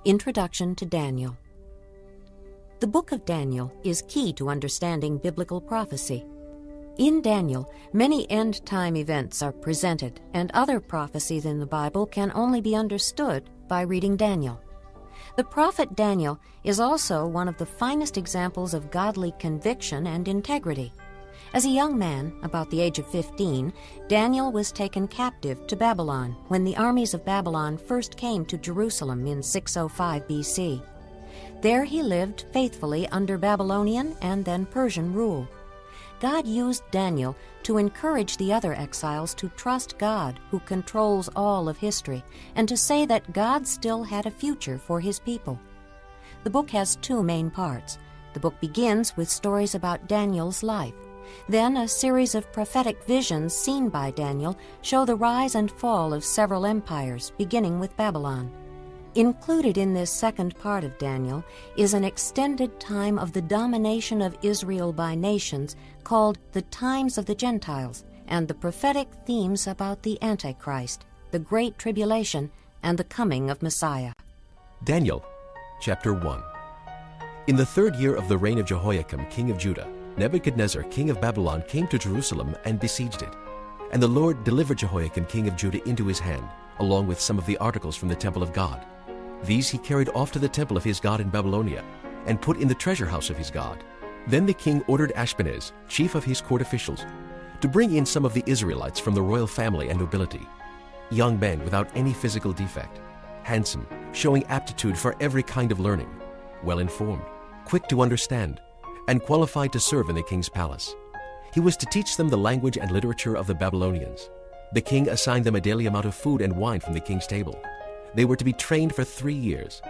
Introduction to Daniel. The book of Daniel is key to understanding biblical prophecy. In Daniel, many end-time events are presented, and other prophecies in the Bible can only be understood by reading Daniel. The prophet Daniel is also one of the finest examples of godly conviction and integrity. As a young man, about the age of 15, Daniel was taken captive to Babylon when the armies of Babylon first came to Jerusalem in 605 B.C. There he lived faithfully under Babylonian and then Persian rule. God used Daniel to encourage the other exiles to trust God, who controls all of history, and to say that God still had a future for his people. The book has two main parts. The book begins with stories about Daniel's life. Then a series of prophetic visions seen by Daniel show the rise and fall of several empires, beginning with Babylon. Included in this second part of Daniel is an extended time of the domination of Israel by nations called the Times of the Gentiles, and the prophetic themes about the Antichrist, the Great Tribulation, and the coming of Messiah. Daniel, chapter 1. In the third year of the reign of Jehoiakim, king of Judah, Nebuchadnezzar, king of Babylon, came to Jerusalem and besieged it. And the Lord delivered Jehoiakim, king of Judah, into his hand, along with some of the articles from the temple of God. These he carried off to the temple of his God in Babylonia, and put in the treasure house of his God. Then the king ordered Ashpenaz, chief of his court officials, to bring in some of the Israelites from the royal family and nobility, young men without any physical defect, handsome, showing aptitude for every kind of learning, well-informed, quick to understand, and qualified to serve in the king's palace. He was to teach them the language and literature of the Babylonians. The king assigned them a daily amount of food and wine from the king's table. They were to be trained for 3 years,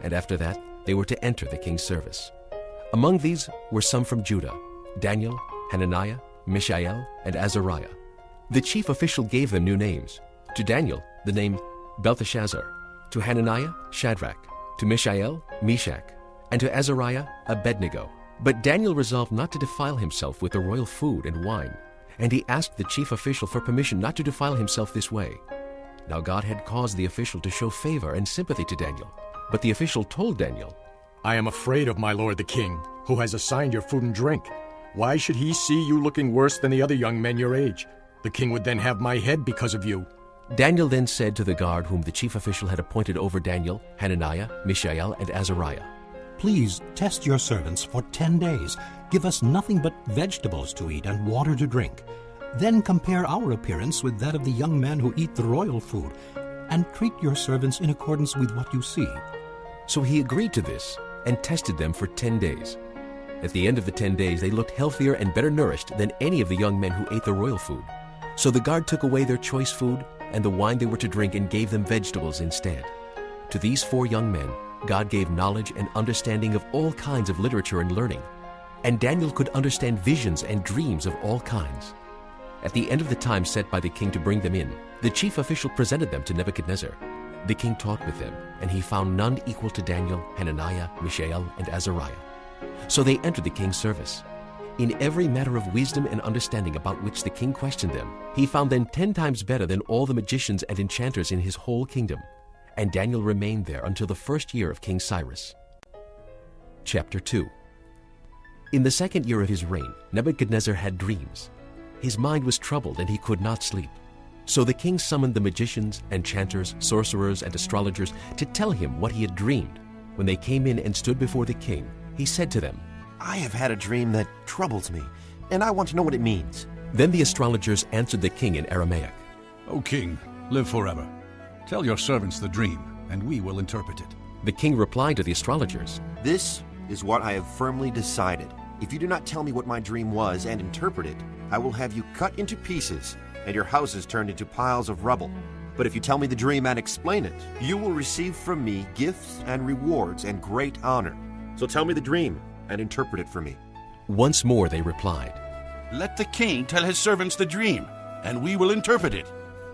and after that they were to enter the king's service. Among these were some from Judah: Daniel, Hananiah, Mishael, and Azariah. The chief official gave them new names. To Daniel, the name Belteshazzar; to Hananiah, Shadrach; to Mishael, Meshach; and to Azariah, Abednego. But Daniel resolved not to defile himself with the royal food and wine, and he asked the chief official for permission not to defile himself this way. Now God had caused the official to show favor and sympathy to Daniel. But the official told Daniel, "I am afraid of my lord the king, who has assigned your food and drink. Why should he see you looking worse than the other young men your age? The king would then have my head because of you." Daniel then said to the guard whom the chief official had appointed over Daniel, Hananiah, Mishael, and Azariah, "Please test your servants for 10 days. Give us nothing but vegetables to eat and water to drink. Then compare our appearance with that of the young men who eat the royal food, and treat your servants in accordance with what you see." So he agreed to this and tested them for 10 days. At the end of the 10 days, they looked healthier and better nourished than any of the young men who ate the royal food. So the guard took away their choice food and the wine they were to drink and gave them vegetables instead. To these 4 young men, God gave knowledge and understanding of all kinds of literature and learning, and Daniel could understand visions and dreams of all kinds. At the end of the time set by the king to bring them in, the chief official presented them to Nebuchadnezzar. The king talked with them, and he found none equal to Daniel, Hananiah, Mishael, and Azariah. So they entered the king's service. In every matter of wisdom and understanding about which the king questioned them, he found them 10 times better than all the magicians and enchanters in his whole kingdom. And Daniel remained there until the first year of King Cyrus. Chapter 2. In the second year of his reign, Nebuchadnezzar had dreams. His mind was troubled and he could not sleep. So the king summoned the magicians, enchanters, sorcerers, and astrologers to tell him what he had dreamed. When they came in and stood before the king, he said to them, "I have had a dream that troubles me, and I want to know what it means." Then the astrologers answered the king in Aramaic, "O king, live forever. Tell your servants the dream, and we will interpret it." The king replied to the astrologers, "This is what I have firmly decided. If you do not tell me what my dream was and interpret it, I will have you cut into pieces and your houses turned into piles of rubble. But if you tell me the dream and explain it, you will receive from me gifts and rewards and great honor. So tell me the dream and interpret it for me." Once more they replied. "Let the king tell his servants the dream, and we will interpret it."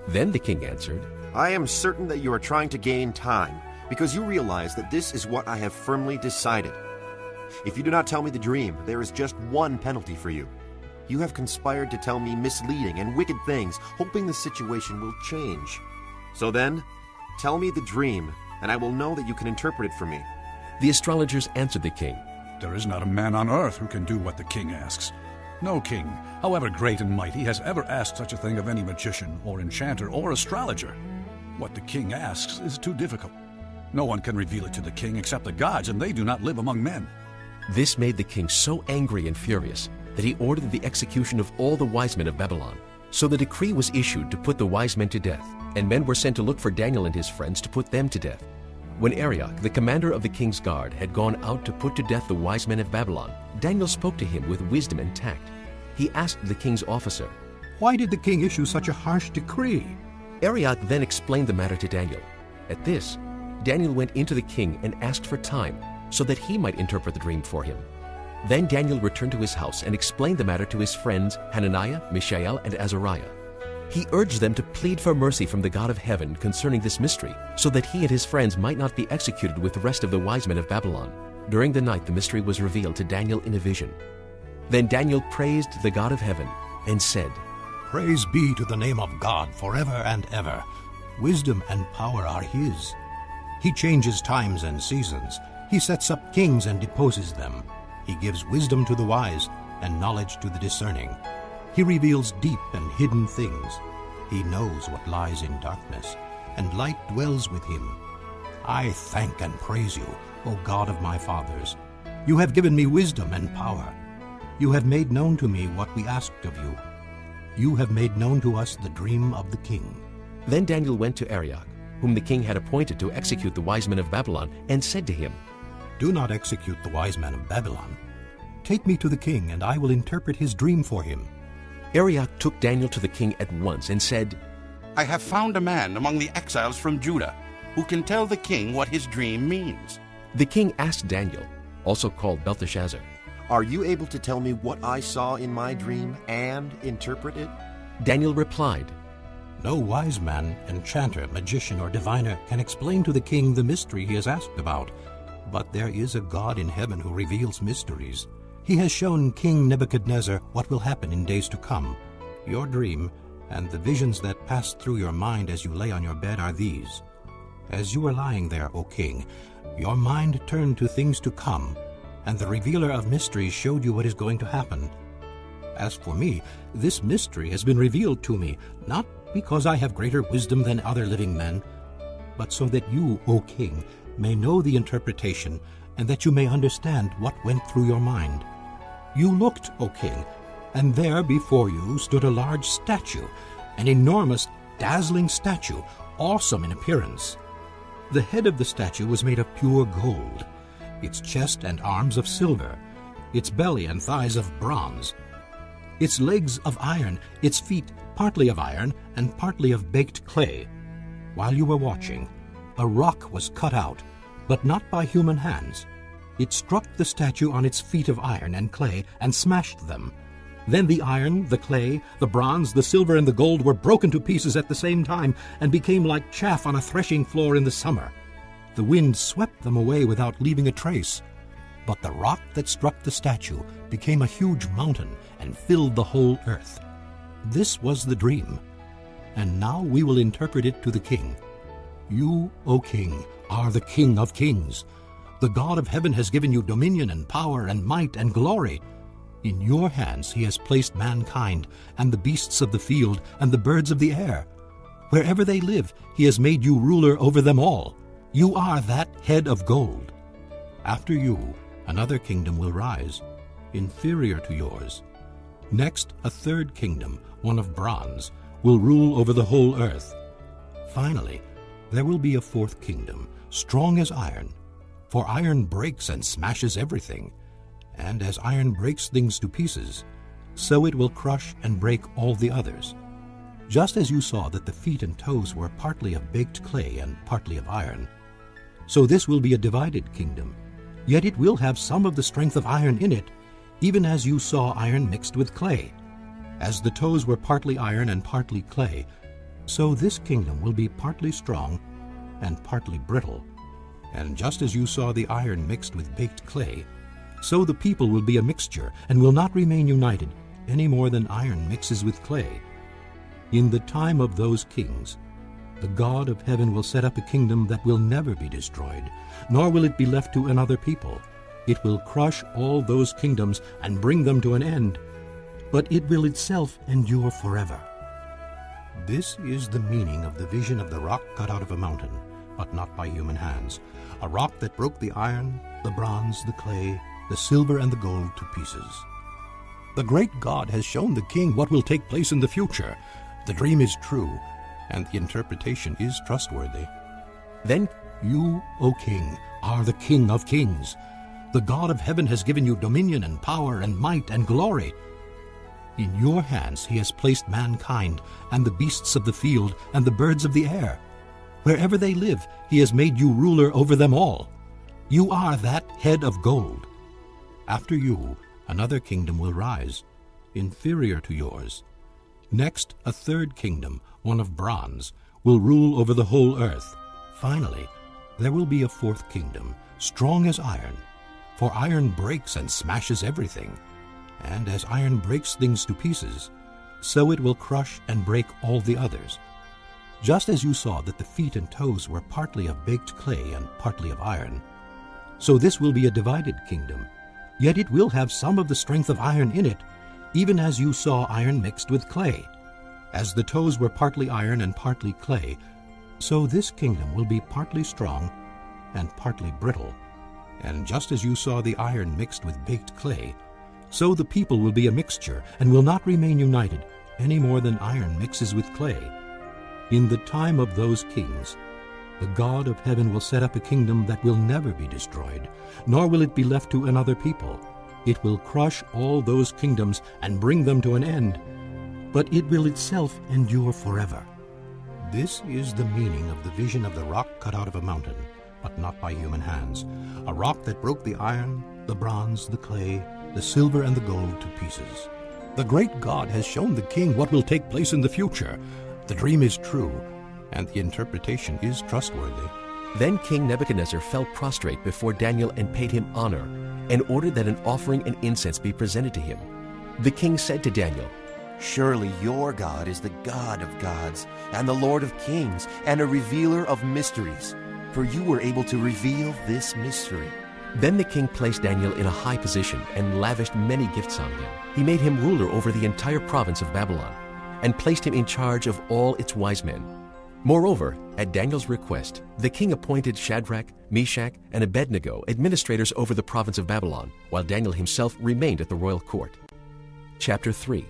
Then the king answered, "I am certain that you are trying to gain time, because you realize that this is what I have firmly decided. If you do not tell me the dream, there is just one penalty for you. You have conspired to tell me misleading and wicked things, hoping the situation will change. So then, tell me the dream and I will know that you can interpret it for me. The astrologers answered the king, There is not a man on earth who can do what the king asks. No king, however great and mighty, has ever asked such a thing of any magician or enchanter or astrologer. What the king asks is too difficult. No one can reveal it to the king except the gods, and they do not live among men. This made the king so angry and furious that he ordered the execution of all the wise men of Babylon. So the decree was issued to put the wise men to death, and men were sent to look for Daniel and his friends to put them to death. When Arioch, the commander of the king's guard, had gone out to put to death the wise men of Babylon, Daniel spoke to him with wisdom and tact. He asked the king's officer, Why did the king issue such a harsh decree? Arioch then explained the matter to Daniel. At this, Daniel went into the king and asked for time, so that he might interpret the dream for him. Then Daniel returned to his house and explained the matter to his friends Hananiah, Mishael, and Azariah. He urged them to plead for mercy from the God of heaven concerning this mystery, so that he and his friends might not be executed with the rest of the wise men of Babylon. During the night the mystery was revealed to Daniel in a vision. Then Daniel praised the God of heaven and said, Praise be to the name of God forever and ever. Wisdom and power are his. He changes times and seasons. He sets up kings and deposes them. He gives wisdom to the wise and knowledge to the discerning. He reveals deep and hidden things. He knows what lies in darkness, and light dwells with him. I thank and praise you, O God of my fathers. You have given me wisdom and power. You have made known to me what we asked of you. You have made known to us the dream of the king. Then Daniel went to Arioch, whom the king had appointed to execute the wise men of Babylon, and said to him, Do not execute the wise men of Babylon. Take me to the king, and I will interpret his dream for him. Arioch took Daniel to the king at once and said, I have found a man among the exiles from Judah who can tell the king what his dream means. The king asked Daniel, also called Belteshazzar, Are you able to tell me what I saw in my dream and interpret it? Daniel replied, No wise man, enchanter, magician, or diviner can explain to the king the mystery he has asked about. But there is a God in heaven who reveals mysteries. He has shown King Nebuchadnezzar what will happen in days to come. Your dream and the visions that passed through your mind as you lay on your bed are these. As you were lying there, O king, your mind turned to things to come, and the revealer of mysteries showed you what is going to happen. As for me, this mystery has been revealed to me, not because I have greater wisdom than other living men, but so that you, O king, may know the interpretation, and that you may understand what went through your mind. You looked, O king, and there before you stood a large statue, an enormous, dazzling statue, awesome in appearance. The head of the statue was made of pure gold, its chest and arms of silver, its belly and thighs of bronze, its legs of iron, its feet partly of iron and partly of baked clay. While you were watching, a rock was cut out, but not by human hands. It struck the statue on its feet of iron and clay and smashed them. Then the iron, the clay, the bronze, the silver, and the gold were broken to pieces at the same time and became like chaff on a threshing floor in the summer. The wind swept them away without leaving a trace. But the rock that struck the statue became a huge mountain and filled the whole earth. This was the dream, and now we will interpret it to the king. You, O king, are the King of kings. The God of heaven has given you dominion and power and might and glory. In your hands he has placed mankind and the beasts of the field and the birds of the air. Wherever they live, he has made you ruler over them all. You are that head of gold. After you, another kingdom will rise, inferior to yours. Next, a third kingdom, one of bronze, will rule over the whole earth. Finally, there will be a fourth kingdom, strong as iron. For iron breaks and smashes everything, and as iron breaks things to pieces, so it will crush and break all the others. Just as you saw that the feet and toes were partly of baked clay and partly of iron, so this will be a divided kingdom, yet it will have some of the strength of iron in it, even as you saw iron mixed with clay. As the toes were partly iron and partly clay, so this kingdom will be partly strong and partly brittle. And just as you saw the iron mixed with baked clay, so the people will be a mixture and will not remain united any more than iron mixes with clay. In the time of those kings, The God of heaven will set up a kingdom that will never be destroyed, nor will it be left to another people. It will crush all those kingdoms and bring them to an end, but it will itself endure forever. This is the meaning of the vision of the rock cut out of a mountain, but not by human hands, a rock that broke the iron, the bronze, the clay, the silver, and the gold to pieces. The great God has shown the king what will take place in the future. The dream is true, and the interpretation is trustworthy. Then You, O king, are the King of kings. The God of heaven has given you dominion and power and might and glory. In your hands he has placed mankind and the beasts of the field and the birds of the air. Wherever they live, he has made you ruler over them all. You are that head of gold. After you, another kingdom will rise, inferior to yours. Next, a third kingdom, one of bronze, will rule over the whole earth. Finally, there will be a fourth kingdom, strong as iron. For iron breaks and smashes everything. And as iron breaks things to pieces, so it will crush and break all the others. Just as you saw that the feet and toes were partly of baked clay and partly of iron, so this will be a divided kingdom. Yet it will have some of the strength of iron in it, even as you saw iron mixed with clay. As the toes were partly iron and partly clay, so this kingdom will be partly strong and partly brittle. And just as you saw the iron mixed with baked clay, so the people will be a mixture and will not remain united any more than iron mixes with clay. In the time of those kings, the God of heaven will set up a kingdom that will never be destroyed, nor will it be left to another people. It will crush all those kingdoms and bring them to an end, but it will itself endure forever. This is the meaning of the vision of the rock cut out of a mountain, but not by human hands, a rock that broke the iron, the bronze, the clay, the silver, and the gold to pieces. The great God has shown the king what will take place in the future. The dream is true, and the interpretation is trustworthy. Then King Nebuchadnezzar fell prostrate before Daniel and paid him honor, and ordered that an offering and incense be presented to him. The king said to Daniel, Surely your God is the God of gods, and the Lord of kings, and a revealer of mysteries, for you were able to reveal this mystery. Then the king placed Daniel in a high position and lavished many gifts on him. He made him ruler over the entire province of Babylon, and placed him in charge of all its wise men. Moreover, at Daniel's request, the king appointed Shadrach, Meshach, and Abednego administrators over the province of Babylon, while Daniel himself remained at the royal court. Chapter 3.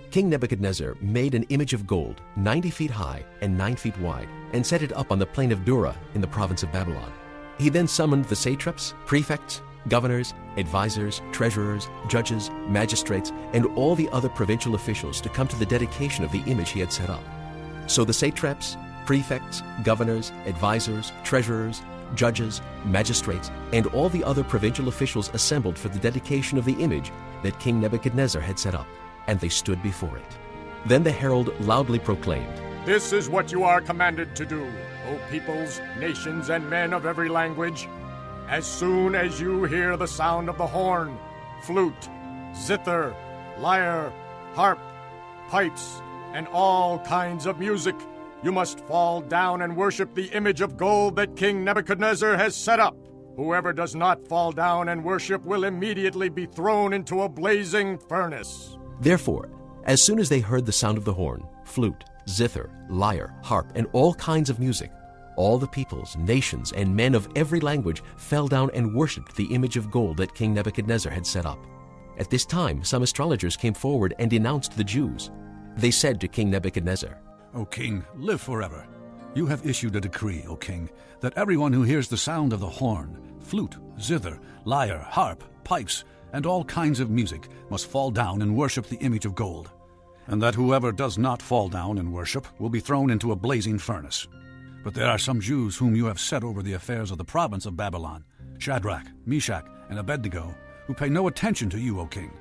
King Nebuchadnezzar made an image of gold 90 feet high and 9 feet wide, and set it up on the plain of Dura in the province of Babylon. He then summoned the satraps, prefects, governors, advisors, treasurers, judges, magistrates, and all the other provincial officials to come to the dedication of the image he had set up. So the satraps, prefects, governors, advisors, treasurers, judges, magistrates, and all the other provincial officials assembled for the dedication of the image that King Nebuchadnezzar had set up, and they stood before it. Then the herald loudly proclaimed, This is what you are commanded to do, O peoples, nations, and men of every language. As soon as you hear the sound of the horn, flute, zither, lyre, harp, pipes, and all kinds of music, you must fall down and worship the image of gold that King Nebuchadnezzar has set up. Whoever does not fall down and worship will immediately be thrown into a blazing furnace. Therefore, as soon as they heard the sound of the horn, flute, zither, lyre, harp, and all kinds of music, all the peoples, nations, and men of every language fell down and worshipped the image of gold that King Nebuchadnezzar had set up. At this time, some astrologers came forward and denounced the Jews. They said to King Nebuchadnezzar, O king, live forever. You have issued a decree, O king, that everyone who hears the sound of the horn, flute, zither, lyre, harp, pipes, and all kinds of music must fall down and worship the image of gold, and that whoever does not fall down and worship will be thrown into a blazing furnace. But there are some Jews whom you have set over the affairs of the province of Babylon, Shadrach, Meshach, and Abednego, who pay no attention to you, O king.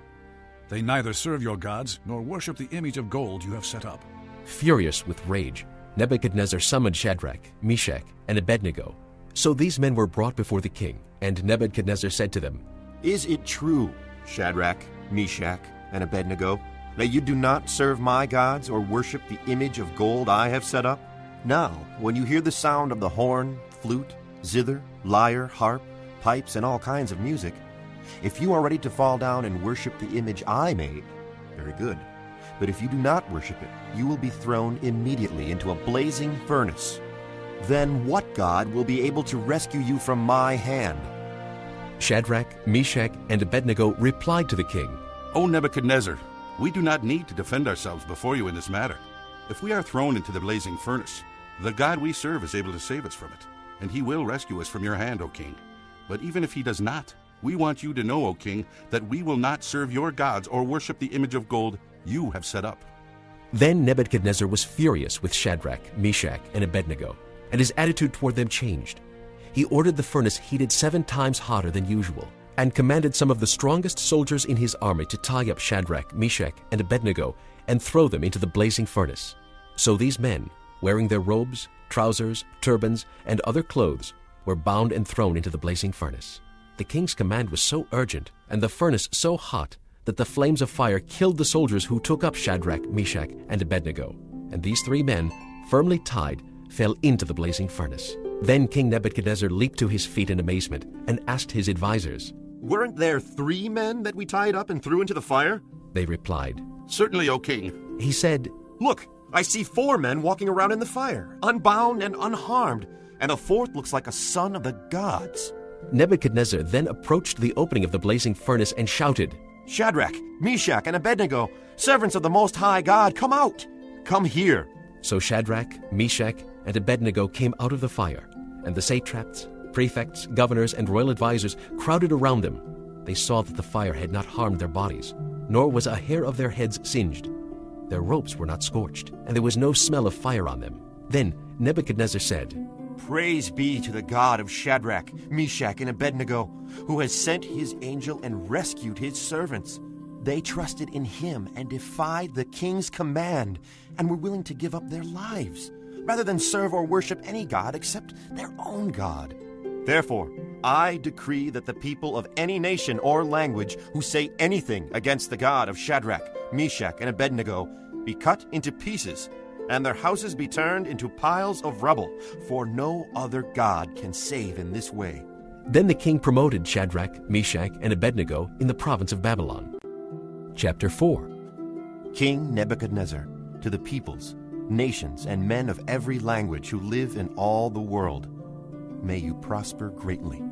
They neither serve your gods nor worship the image of gold you have set up. Furious with rage, Nebuchadnezzar summoned Shadrach, Meshach, and Abednego. So these men were brought before the king, and Nebuchadnezzar said to them, Is it true, Shadrach, Meshach, and Abednego, that you do not serve my gods or worship the image of gold I have set up? Now, when you hear the sound of the horn, flute, zither, lyre, harp, pipes, and all kinds of music, if you are ready to fall down and worship the image I made, very good. But if you do not worship it, you will be thrown immediately into a blazing furnace. Then what God will be able to rescue you from my hand?" Shadrach, Meshach, and Abednego replied to the king, O Nebuchadnezzar, we do not need to defend ourselves before you in this matter. If we are thrown into the blazing furnace, the God we serve is able to save us from it, and he will rescue us from your hand, O king. But even if he does not, we want you to know, O king, that we will not serve your gods or worship the image of gold you have set up. Then Nebuchadnezzar was furious with Shadrach, Meshach, and Abednego, and his attitude toward them changed. He ordered the furnace heated 7 times hotter than usual, and commanded some of the strongest soldiers in his army to tie up Shadrach, Meshach, and Abednego and throw them into the blazing furnace. So these men, wearing their robes, trousers, turbans, and other clothes, were bound and thrown into the blazing furnace. The king's command was so urgent, and the furnace so hot, that the flames of fire killed the soldiers who took up Shadrach, Meshach, and Abednego. And these 3 men, firmly tied, fell into the blazing furnace. Then King Nebuchadnezzar leaped to his feet in amazement and asked his advisers. "Weren't there 3 men that we tied up and threw into the fire?" They replied. Certainly, O king. He said, "Look, I see 4 men walking around in the fire, unbound and unharmed, and a 4th looks like a son of the gods." Nebuchadnezzar then approached the opening of the blazing furnace and shouted, "Shadrach, Meshach, and Abednego, servants of the Most High God, come out! Come here!" So Shadrach, Meshach, and Abednego came out of the fire, and the satraps, prefects, governors, and royal advisers crowded around them. They saw that the fire had not harmed their bodies, nor was a hair of their heads singed. Their robes were not scorched, and there was no smell of fire on them. Then Nebuchadnezzar said, "Praise be to the God of Shadrach, Meshach, and Abednego, who has sent his angel and rescued his servants. They trusted in him and defied the king's command, and were willing to give up their lives, rather than serve or worship any god except their own God. Therefore, I decree that the people of any nation or language who say anything against the God of Shadrach, Meshach, and Abednego be cut into pieces, and their houses be turned into piles of rubble, for no other God can save in this way." Then the king promoted Shadrach, Meshach, and Abednego in the province of Babylon. Chapter 4. King Nebuchadnezzar, to the peoples, nations, and men of every language who live in all the world, may you prosper greatly.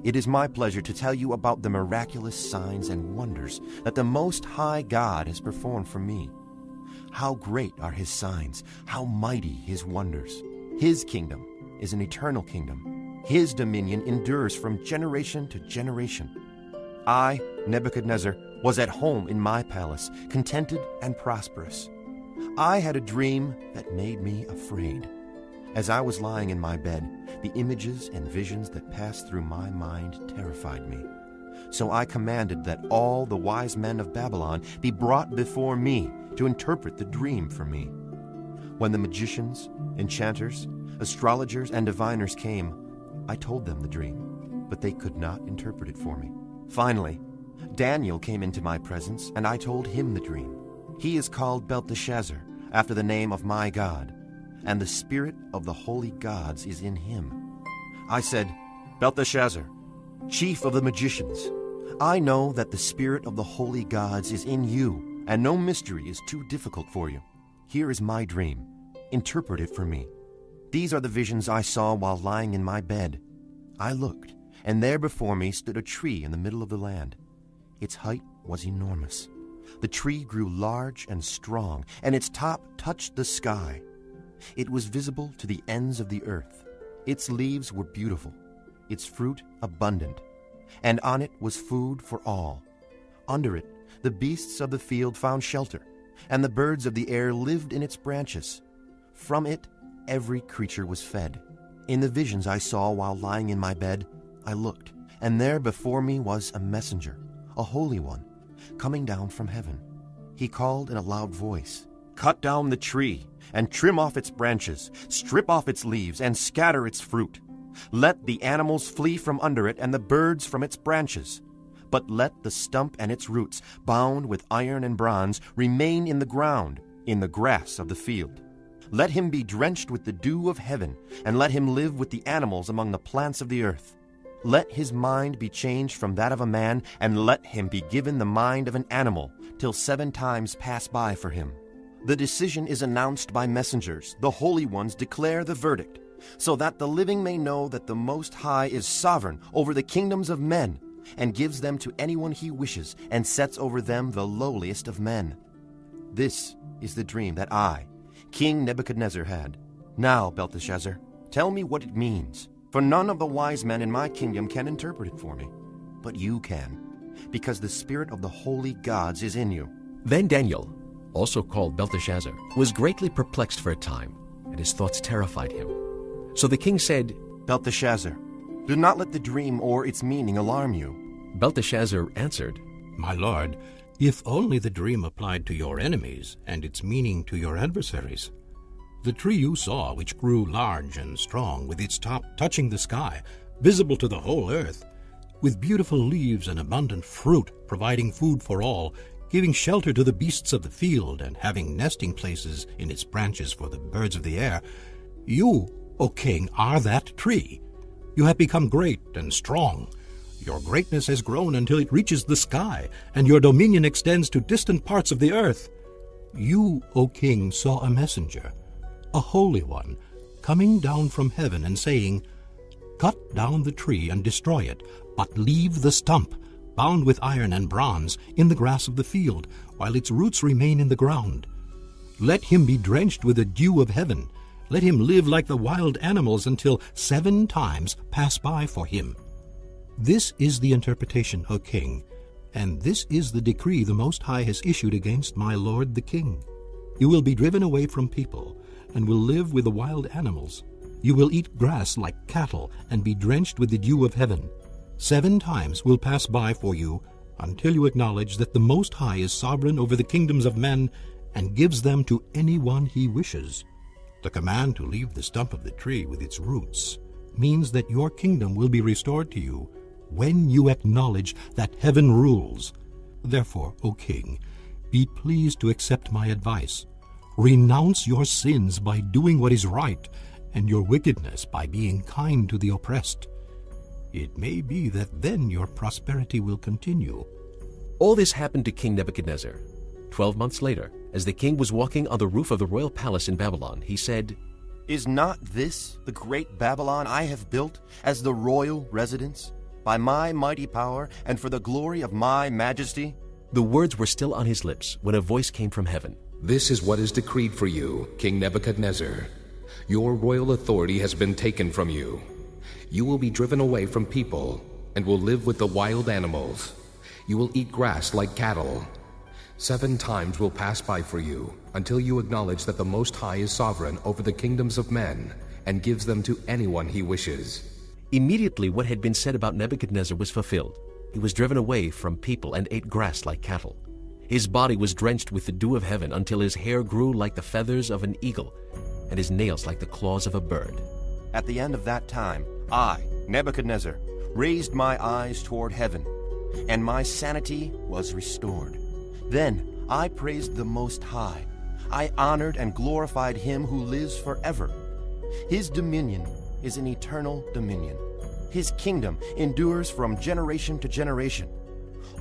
It is my pleasure to tell you about the miraculous signs and wonders that the Most High God has performed for me. How great are his signs, how mighty his wonders. His kingdom is an eternal kingdom. His dominion endures from generation to generation. I, Nebuchadnezzar, was at home in my palace, contented and prosperous. I had a dream that made me afraid. As I was lying in my bed, the images and visions that passed through my mind terrified me. So I commanded that all the wise men of Babylon be brought before me to interpret the dream for me. When the magicians, enchanters, astrologers, and diviners came, I told them the dream, but they could not interpret it for me. Finally, Daniel came into my presence, and I told him the dream. He is called Belteshazzar, after the name of my God, and the spirit of the holy gods is in him. I said, "Belteshazzar, chief of the magicians, I know that the spirit of the holy gods is in you, and no mystery is too difficult for you. Here is my dream. Interpret it for me. These are the visions I saw while lying in my bed. I looked, and there before me stood a tree in the middle of the land. Its height was enormous. The tree grew large and strong, and its top touched the sky. It was visible to the ends of the earth. Its leaves were beautiful, its fruit abundant, and on it was food for all. Under it, the beasts of the field found shelter, and the birds of the air lived in its branches. From it, every creature was fed. In the visions I saw while lying in my bed, I looked, and there before me was a messenger, a holy one, coming down from heaven. He called in a loud voice, "Cut down the tree, and trim off its branches, strip off its leaves, and scatter its fruit. Let the animals flee from under it, and the birds from its branches. But let the stump and its roots, bound with iron and bronze, remain in the ground, in the grass of the field. Let him be drenched with the dew of heaven, and let him live with the animals among the plants of the earth. Let his mind be changed from that of a man, and let him be given the mind of an animal, till 7 times pass by for him. The decision is announced by messengers. The holy ones declare the verdict, so that the living may know that the Most High is sovereign over the kingdoms of men, and gives them to anyone he wishes, and sets over them the lowliest of men. This is the dream that I, King Nebuchadnezzar, had. Now, Belteshazzar, tell me what it means, for none of the wise men in my kingdom can interpret it for me. But you can, because the spirit of the holy gods is in you. Then Daniel, also called Belteshazzar, was greatly perplexed for a time, and his thoughts terrified him. So the king said, Belteshazzar, do not let the dream or its meaning alarm you. Belteshazzar answered, My lord, if only the dream applied to your enemies, and its meaning to your adversaries. The tree you saw, which grew large and strong, with its top touching the sky, visible to the whole earth, with beautiful leaves and abundant fruit, providing food for all, giving shelter to the beasts of the field, and having nesting places in its branches for the birds of the air, you, O king, are that tree. You have become great and strong. Your greatness has grown until it reaches the sky, and your dominion extends to distant parts of the earth. You, O king, saw a messenger, a holy one, coming down from heaven and saying, Cut down the tree and destroy it, but leave the stump, bound with iron and bronze, in the grass of the field, while its roots remain in the ground. Let him be drenched with the dew of heaven. Let him live like the wild animals until 7 times pass by for him. This is the interpretation, O king, and this is the decree the Most High has issued against my lord the king. You will be driven away from people, and will live with the wild animals. You will eat grass like cattle, and be drenched with the dew of heaven. 7 times will pass by for you, until you acknowledge that the Most High is sovereign over the kingdoms of men, and gives them to anyone he wishes. The command to leave the stump of the tree with its roots means that your kingdom will be restored to you when you acknowledge that heaven rules. Therefore, O king, be pleased to accept my advice. Renounce your sins by doing what is right, and your wickedness by being kind to the oppressed. It may be that then your prosperity will continue. All this happened to King Nebuchadnezzar. 12 months later, as the king was walking on the roof of the royal palace in Babylon, he said, Is not this the great Babylon I have built as the royal residence, by my mighty power and for the glory of my majesty? The words were still on his lips when a voice came from heaven. This is what is decreed for you, King Nebuchadnezzar. Your royal authority has been taken from you. You will be driven away from people and will live with the wild animals. You will eat grass like cattle. 7 times will pass by for you until you acknowledge that the Most High is sovereign over the kingdoms of men and gives them to anyone he wishes. Immediately what had been said about Nebuchadnezzar was fulfilled. He was driven away from people and ate grass like cattle. His body was drenched with the dew of heaven until his hair grew like the feathers of an eagle and his nails like the claws of a bird. At the end of that time, I, Nebuchadnezzar, raised my eyes toward heaven, and my sanity was restored. Then I praised the Most High. I honored and glorified him who lives forever. His dominion is an eternal dominion. His kingdom endures from generation to generation.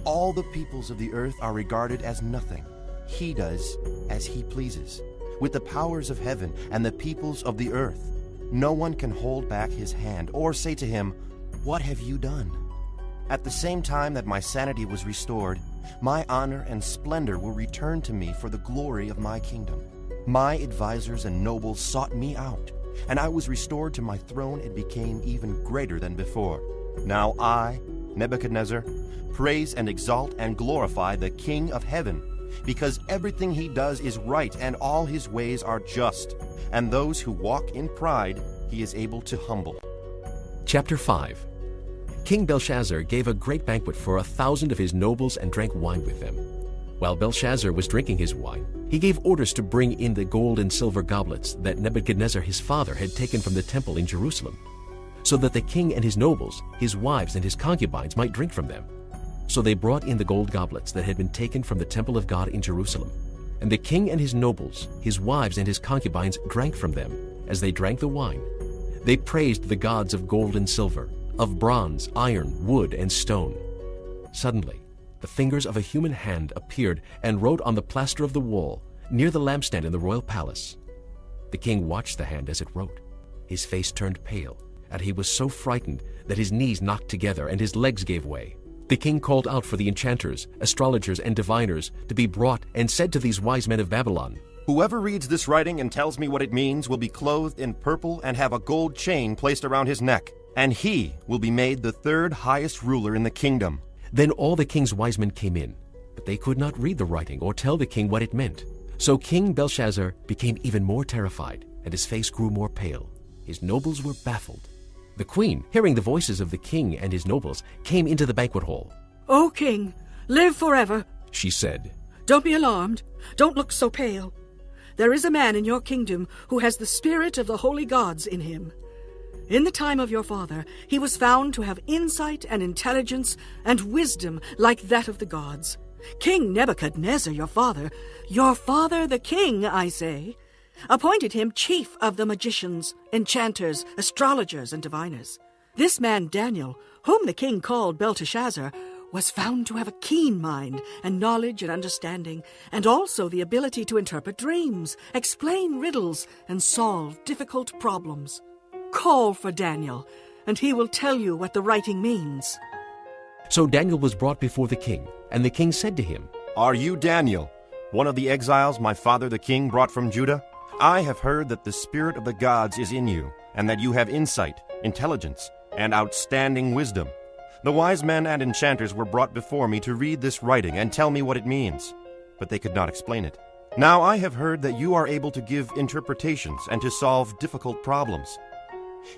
All the peoples of the earth are regarded as nothing. He does as he pleases. With the powers of heaven and the peoples of the earth, no one can hold back his hand or say to him, What have you done? At the same time that my sanity was restored, my honor and splendor will return to me for the glory of my kingdom. My advisors and nobles sought me out, and I was restored to my throne and became even greater than before. Now I, Nebuchadnezzar, praise and exalt and glorify the King of heaven, because everything he does is right and all his ways are just, and those who walk in pride he is able to humble. Chapter 5. King Belshazzar gave a great banquet for 1,000 of his nobles and drank wine with them. While Belshazzar was drinking his wine, he gave orders to bring in the gold and silver goblets that Nebuchadnezzar his father had taken from the temple in Jerusalem, so that the king and his nobles, his wives and his concubines might drink from them. So they brought in the gold goblets that had been taken from the temple of God in Jerusalem, And the king and his nobles, his wives and his concubines drank from them. As they drank the wine, they praised the gods of gold and silver, of bronze, iron, wood, and stone. Suddenly, the fingers of a human hand appeared and wrote on the plaster of the wall, near the lampstand in the royal palace. The king watched the hand as it wrote. His face turned pale, and he was so frightened that his knees knocked together and his legs gave way. The king called out for the enchanters, astrologers, and diviners to be brought, and said to these wise men of Babylon, Whoever reads this writing and tells me what it means will be clothed in purple and have a gold chain placed around his neck, and he will be made the third highest ruler in the kingdom. Then all the king's wise men came in, but they could not read the writing or tell the king what it meant. So King Belshazzar became even more terrified, and his face grew more pale. His nobles were baffled. The queen, hearing the voices of the king and his nobles, came into the banquet hall. "O king, live forever," she said. "Don't be alarmed. Don't look so pale. There is a man in your kingdom who has the spirit of the holy gods in him. In the time of your father, he was found to have insight and intelligence and wisdom like that of the gods. King Nebuchadnezzar, your father the king, I say, appointed him chief of the magicians, enchanters, astrologers, and diviners. This man Daniel, whom the king called Belteshazzar, was found to have a keen mind and knowledge and understanding, and also the ability to interpret dreams, explain riddles, and solve difficult problems. Call for Daniel, and he will tell you what the writing means." So Daniel was brought before the king, and the king said to him, Are you Daniel, one of the exiles my father the king brought from Judah? I have heard that the spirit of the gods is in you, and that you have insight, intelligence, and outstanding wisdom. The wise men and enchanters were brought before me to read this writing and tell me what it means, but they could not explain it. Now I have heard that you are able to give interpretations and to solve difficult problems.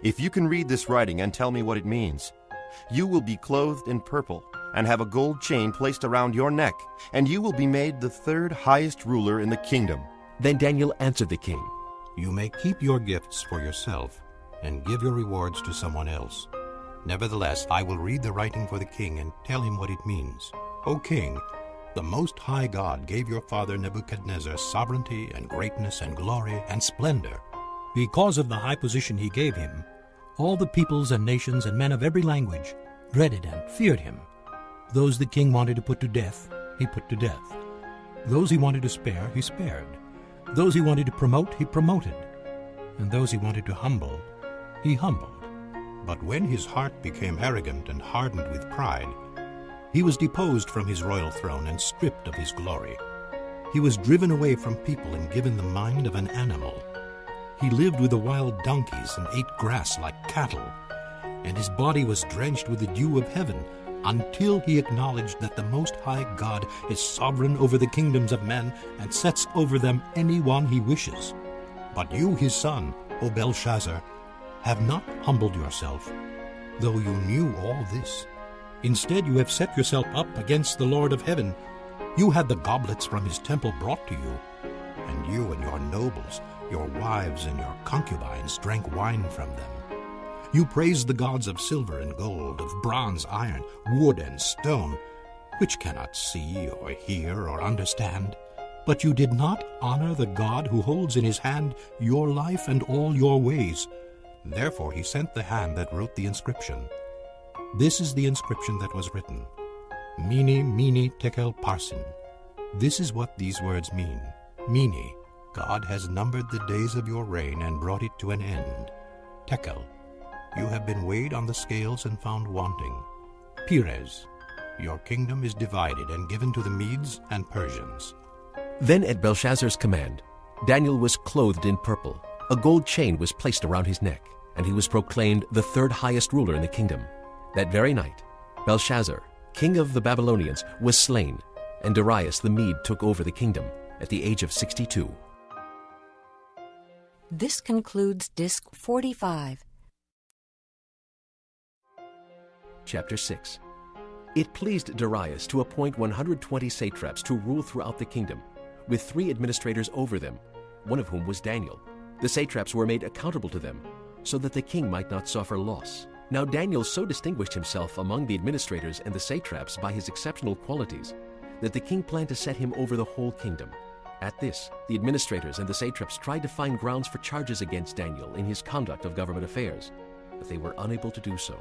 If you can read this writing and tell me what it means, you will be clothed in purple and have a gold chain placed around your neck, and you will be made the third highest ruler in the kingdom. Then Daniel answered the king, You may keep your gifts for yourself and give your rewards to someone else. Nevertheless, I will read the writing for the king and tell him what it means. O king, the Most High God gave your father Nebuchadnezzar sovereignty and greatness and glory and splendor. Because of the high position he gave him, all the peoples and nations and men of every language dreaded and feared him. Those the king wanted to put to death, he put to death. Those he wanted to spare, he spared. Those he wanted to promote, he promoted. And those he wanted to humble, he humbled. But when his heart became arrogant and hardened with pride, he was deposed from his royal throne and stripped of his glory. He was driven away from people and given the mind of an animal. He lived with the wild donkeys and ate grass like cattle, and his body was drenched with the dew of heaven, until he acknowledged that the Most High God is sovereign over the kingdoms of men and sets over them any one he wishes. But you, his son, O Belshazzar, have not humbled yourself, though you knew all this. Instead, you have set yourself up against the Lord of heaven. You had the goblets from his temple brought to you, and you and your nobles, your wives and your concubines drank wine from them. You praised the gods of silver and gold, of bronze, iron, wood, and stone, which cannot see or hear or understand. But you did not honor the God who holds in his hand your life and all your ways. Therefore he sent the hand that wrote the inscription. This is the inscription that was written, Mene, Mene, Tekel, Parsin. This is what these words mean. Mene, God has numbered the days of your reign and brought it to an end. Tekel, you have been weighed on the scales and found wanting. Peres, your kingdom is divided and given to the Medes and Persians. Then at Belshazzar's command, Daniel was clothed in purple. A gold chain was placed around his neck, and he was proclaimed the third highest ruler in the kingdom. That very night, Belshazzar, king of the Babylonians, was slain, and Darius the Mede took over the kingdom at the age of 62. This concludes Disc 45. Chapter 6. It pleased Darius to appoint 120 satraps to rule throughout the kingdom, with 3 administrators over them, one of whom was Daniel. The satraps were made accountable to them, so that the king might not suffer loss. Now Daniel so distinguished himself among the administrators and the satraps by his exceptional qualities, that the king planned to set him over the whole kingdom, At this, the administrators and the satraps tried to find grounds for charges against Daniel in his conduct of government affairs, but they were unable to do so.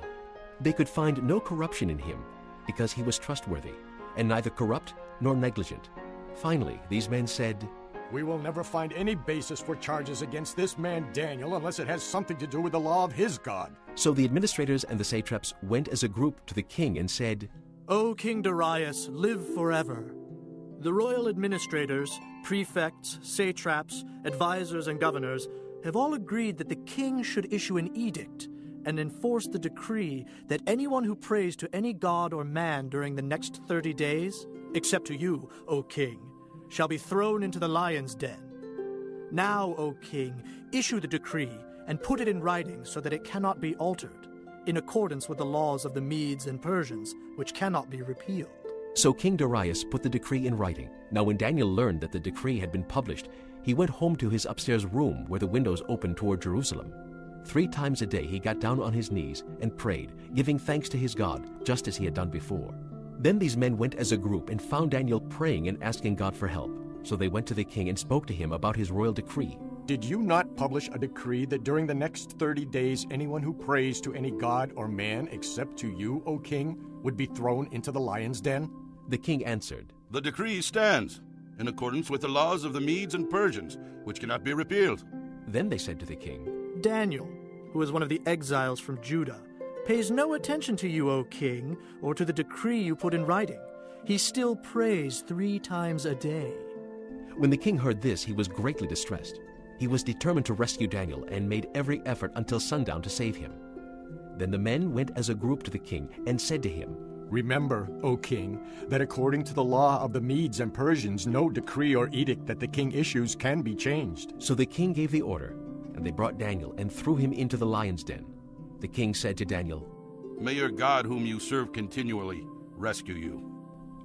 They could find no corruption in him because he was trustworthy and neither corrupt nor negligent. Finally, these men said, "We will never find any basis for charges against this man Daniel unless it has something to do with the law of his God." So the administrators and the satraps went as a group to the king and said, "O King Darius, live forever. The royal administrators, prefects, satraps, advisors, and governors have all agreed that the king should issue an edict and enforce the decree that anyone who prays to any god or man during the next 30 days, except to you, O king, shall be thrown into the lion's den. Now, O king, issue the decree and put it in writing so that it cannot be altered, in accordance with the laws of the Medes and Persians, which cannot be repealed." So King Darius put the decree in writing. Now when Daniel learned that the decree had been published, he went home to his upstairs room where the windows opened toward Jerusalem. 3 times a day he got down on his knees and prayed, giving thanks to his God, just as he had done before. Then these men went as a group and found Daniel praying and asking God for help. So they went to the king and spoke to him about his royal decree. "Did you not publish a decree that during the next 30 days anyone who prays to any god or man except to you, O king, would be thrown into the lion's den?" The king answered, The decree stands, in accordance with the laws of the Medes and Persians, which cannot be repealed. Then they said to the king, "Daniel, who is one of the exiles from Judah, pays no attention to you, O king, or to the decree you put in writing. He still prays 3 times a day." When the king heard this, he was greatly distressed. He was determined to rescue Daniel and made every effort until sundown to save him. Then the men went as a group to the king and said to him, "Remember, O king, that according to the law of the Medes and Persians, no decree or edict that the king issues can be changed." So the king gave the order, and they brought Daniel and threw him into the lion's den. The king said to Daniel, May your God, whom you serve continually, rescue you.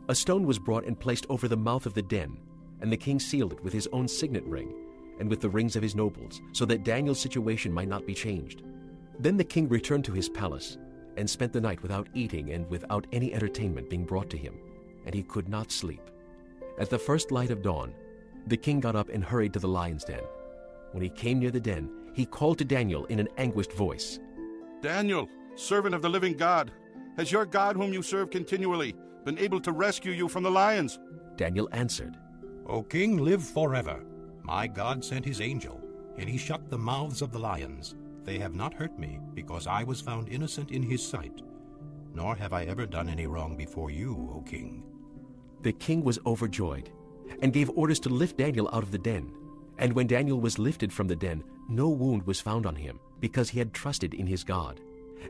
A stone was brought and placed over the mouth of the den, and the king sealed it with his own signet ring and with the rings of his nobles, so that Daniel's situation might not be changed. Then the king returned to his palace and spent the night without eating and without any entertainment being brought to him, and he could not sleep. At the first light of dawn, the king got up and hurried to the lion's den. When he came near the den, he called to Daniel in an anguished voice, Daniel, servant of the living God, has your God, whom you serve continually, been able to rescue you from the lions? Daniel answered, O king, live forever. My God sent his angel, and he shut the mouths of the lions. They have not hurt me, because I was found innocent in his sight. Nor have I ever done any wrong before you, O king. The king was overjoyed and gave orders to lift Daniel out of the den. And when Daniel was lifted from the den, no wound was found on him, because he had trusted in his God.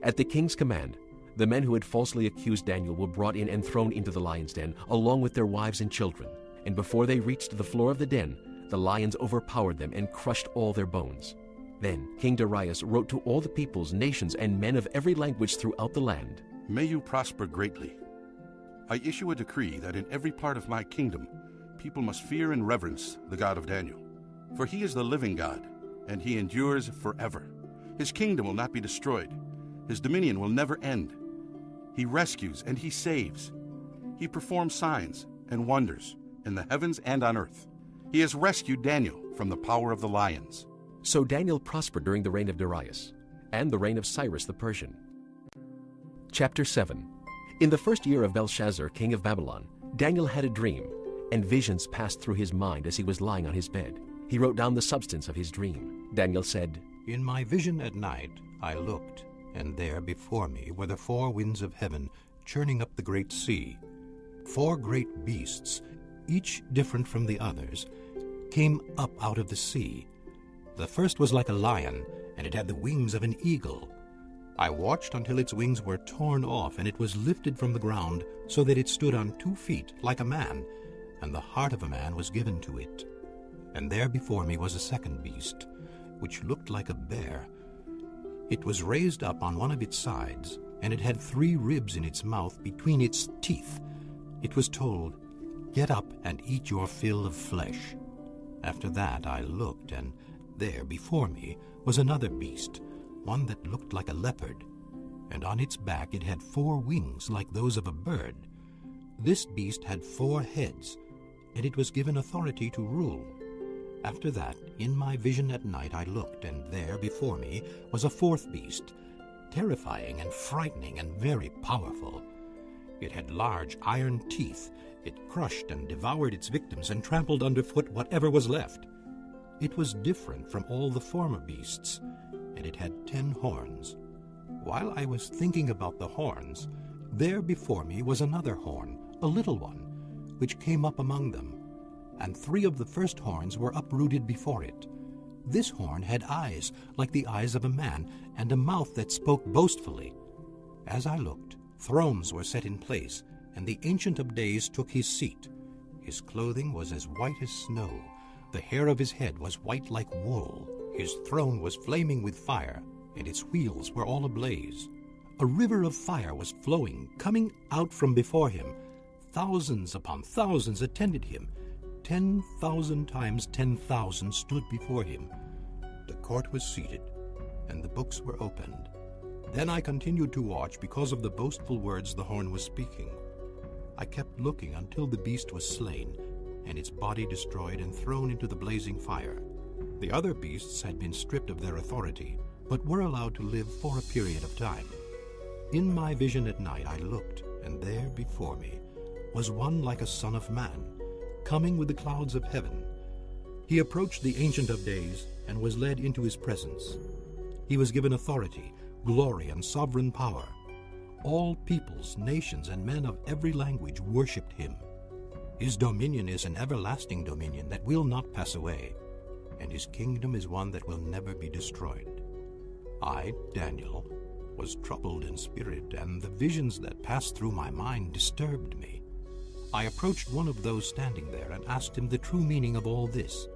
At the king's command, the men who had falsely accused Daniel were brought in and thrown into the lion's den, along with their wives and children. And before they reached the floor of the den, the lions overpowered them and crushed all their bones. Then King Darius wrote to all the peoples, nations, and men of every language throughout the land, May you prosper greatly. I issue a decree that in every part of my kingdom, people must fear and reverence the God of Daniel. For he is the living God, and he endures forever. His kingdom will not be destroyed. His dominion will never end. He rescues and he saves. He performs signs and wonders in the heavens and on earth. He has rescued Daniel from the power of the lions. So Daniel prospered during the reign of Darius and the reign of Cyrus the Persian. Chapter 7. In the first year of Belshazzar, king of Babylon, Daniel had a dream, and visions passed through his mind as he was lying on his bed. He wrote down the substance of his dream. Daniel said, In my vision at night I looked, and there before me were the 4 winds of heaven churning up the great sea. 4 great beasts, each different from the others, came up out of the sea. The first was like a lion, and it had the wings of an eagle. I watched until its wings were torn off, and it was lifted from the ground, so that it stood on 2 feet, like a man, and the heart of a man was given to it. And there before me was a second beast, which looked like a bear. It was raised up on one of its sides, and it had 3 ribs in its mouth between its teeth. It was told, Get up and eat your fill of flesh. After that I looked, and there before me was another beast, one that looked like a leopard, and on its back it had 4 wings like those of a bird. This beast had 4 heads, and it was given authority to rule. After that, in my vision at night I looked, and there before me was a fourth beast, terrifying and frightening and very powerful. It had large iron teeth. It crushed and devoured its victims and trampled underfoot whatever was left. It was different from all the former beasts, and it had 10 horns. While I was thinking about the horns, there before me was another horn, a little one, which came up among them, and 3 of the first horns were uprooted before it. This horn had eyes like the eyes of a man, and a mouth that spoke boastfully. As I looked, thrones were set in place, and the Ancient of Days took his seat. His clothing was as white as snow. The hair of his head was white like wool. His throne was flaming with fire, and its wheels were all ablaze. A river of fire was flowing, coming out from before him. Thousands upon thousands attended him. 10,000 times 10,000 stood before him. The court was seated, and the books were opened. Then I continued to watch because of the boastful words the horn was speaking. I kept looking until the beast was slain, and its body destroyed and thrown into the blazing fire. The other beasts had been stripped of their authority, but were allowed to live for a period of time. In my vision at night I looked, and there before me was one like a son of man, coming with the clouds of heaven. He approached the Ancient of Days and was led into his presence. He was given authority, glory, and sovereign power. All peoples, nations, and men of every language worshipped him. His dominion is an everlasting dominion that will not pass away, and his kingdom is one that will never be destroyed. I, Daniel, was troubled in spirit, and the visions that passed through my mind disturbed me. I approached one of those standing there and asked him the true meaning of all this.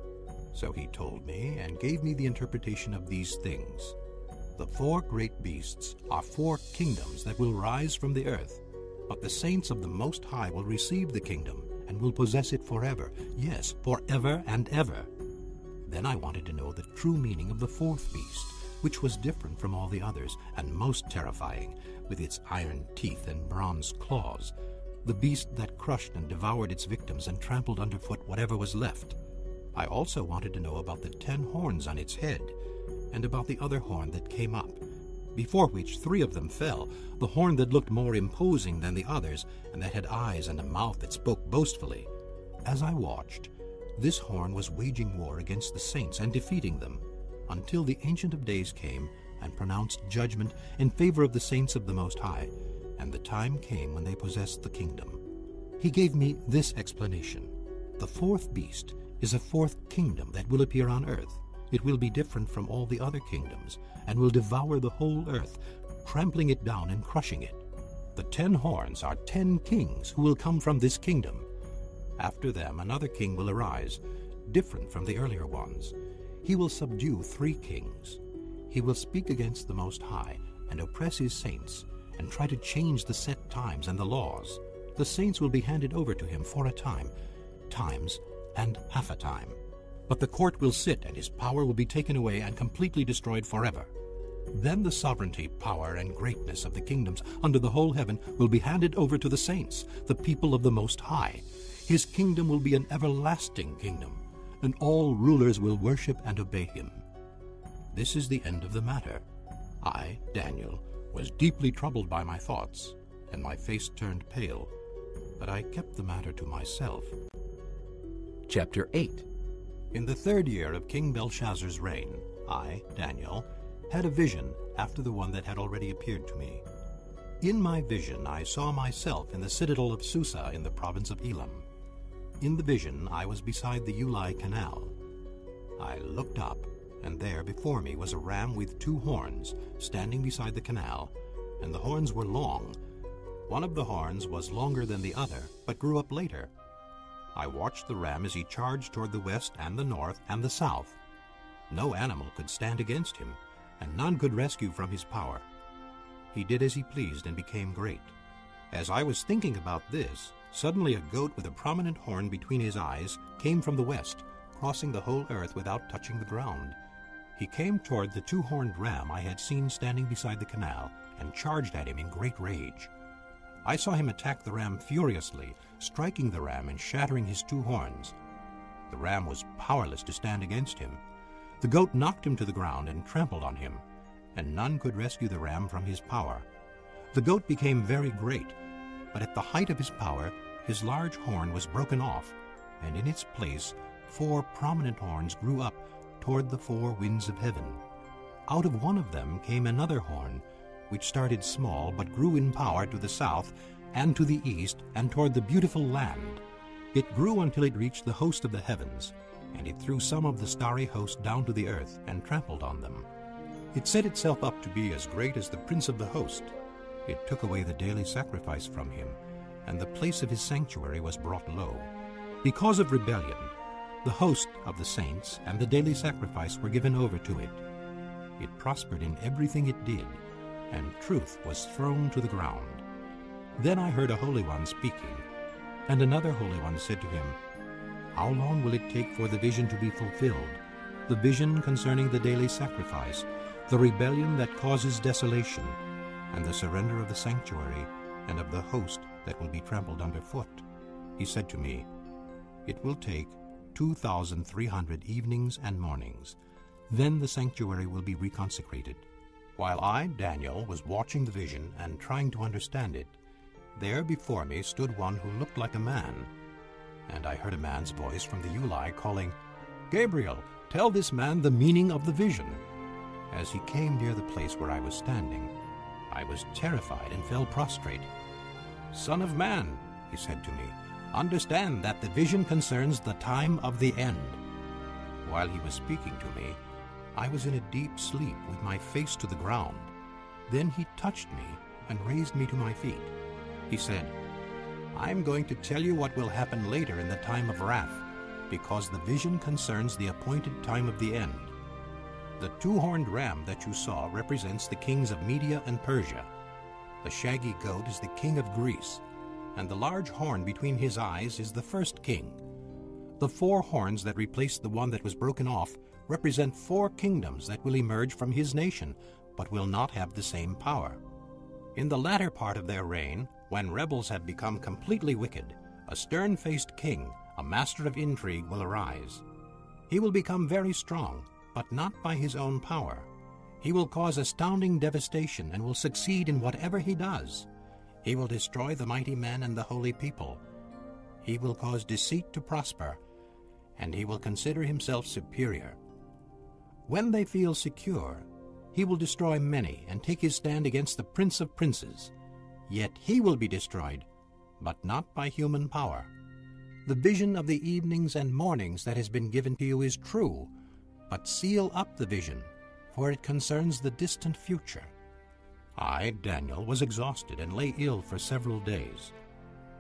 So he told me and gave me the interpretation of these things. The 4 great beasts are 4 kingdoms that will rise from the earth, but the saints of the Most High will receive the kingdom and will possess it forever, yes, forever and ever. Then I wanted to know the true meaning of the 4th beast, which was different from all the others and most terrifying, with its iron teeth and bronze claws, the beast that crushed and devoured its victims and trampled underfoot whatever was left. I also wanted to know about the 10 horns on its head, and about the other horn that came up, before which 3 of them fell, the horn that looked more imposing than the others, and that had eyes and a mouth that spoke boastfully. As I watched, this horn was waging war against the saints and defeating them, until the Ancient of Days came and pronounced judgment in favor of the saints of the Most High, and the time came when they possessed the kingdom. He gave me this explanation. The 4th beast is a 4th kingdom that will appear on earth. It will be different from all the other kingdoms, and will devour the whole earth, trampling it down and crushing it. The 10 horns are 10 kings who will come from this kingdom. After them another king will arise, different from the earlier ones. He will subdue 3 kings. He will speak against the Most High and oppress his saints, and try to change the set times and the laws. The saints will be handed over to him for a time, times and half a time. But the court will sit, and his power will be taken away and completely destroyed forever. Then the sovereignty, power, and greatness of the kingdoms under the whole heaven will be handed over to the saints, the people of the Most High. His kingdom will be an everlasting kingdom, and all rulers will worship and obey him. This is the end of the matter. I, Daniel, was deeply troubled by my thoughts, and my face turned pale, but I kept the matter to myself. Chapter 8. In the 3rd year of King Belshazzar's reign, I, Daniel, had a vision after the one that had already appeared to me. In my vision I saw myself in the citadel of Susa in the province of Elam. In the vision I was beside the Ulai Canal. I looked up, and there before me was a ram with 2 horns, standing beside the canal, and the horns were long. One of the horns was longer than the other, but grew up later. I watched the ram as he charged toward the west and the north and the south. No animal could stand against him, and none could rescue from his power. He did as he pleased and became great. As I was thinking about this, suddenly a goat with a prominent horn between his eyes came from the west, crossing the whole earth without touching the ground. He came toward the 2-horned ram I had seen standing beside the canal, and charged at him in great rage. I saw him attack the ram furiously, striking the ram and shattering his 2 horns. The ram was powerless to stand against him. The goat knocked him to the ground and trampled on him, and none could rescue the ram from his power. The goat became very great, but at the height of his power, his large horn was broken off, and in its place 4 prominent horns grew up toward the 4 winds of heaven. Out of one of them came another horn, which started small but grew in power to the south and to the east and toward the beautiful land. It grew until it reached the host of the heavens, and it threw some of the starry host down to the earth and trampled on them. It set itself up to be as great as the prince of the host. It took away the daily sacrifice from him, and the place of his sanctuary was brought low. Because of rebellion, the host of the saints and the daily sacrifice were given over to it. It prospered in everything it did, and truth was thrown to the ground. Then I heard a Holy One speaking, and another Holy One said to him, "How long will it take for the vision to be fulfilled, the vision concerning the daily sacrifice, the rebellion that causes desolation, and the surrender of the sanctuary and of the host that will be trampled underfoot?" He said to me, "It will take 2,300 evenings and mornings. Then the sanctuary will be reconsecrated." While I, Daniel, was watching the vision and trying to understand it, there before me stood one who looked like a man. And I heard a man's voice from the Uli calling, "Gabriel, tell this man the meaning of the vision." As he came near the place where I was standing, I was terrified and fell prostrate. "Son of man," he said to me, "understand that the vision concerns the time of the end." While he was speaking to me, I was in a deep sleep with my face to the ground. Then he touched me and raised me to my feet. He said, "I'm going to tell you what will happen later in the time of wrath, because the vision concerns the appointed time of the end. The 2-horned ram that you saw represents the kings of Media and Persia. The shaggy goat is the king of Greece, and the large horn between his eyes is the first king. The 4 horns that replaced the one that was broken off represent 4 kingdoms that will emerge from his nation, but will not have the same power. In the latter part of their reign, when rebels have become completely wicked, a stern-faced king, a master of intrigue, will arise. He will become very strong, but not by his own power. He will cause astounding devastation and will succeed in whatever he does. He will destroy the mighty men and the holy people. He will cause deceit to prosper, and he will consider himself superior. When they feel secure, he will destroy many and take his stand against the Prince of Princes. Yet he will be destroyed, but not by human power. The vision of the evenings and mornings that has been given to you is true, but seal up the vision, for it concerns the distant future." I, Daniel, was exhausted and lay ill for several days.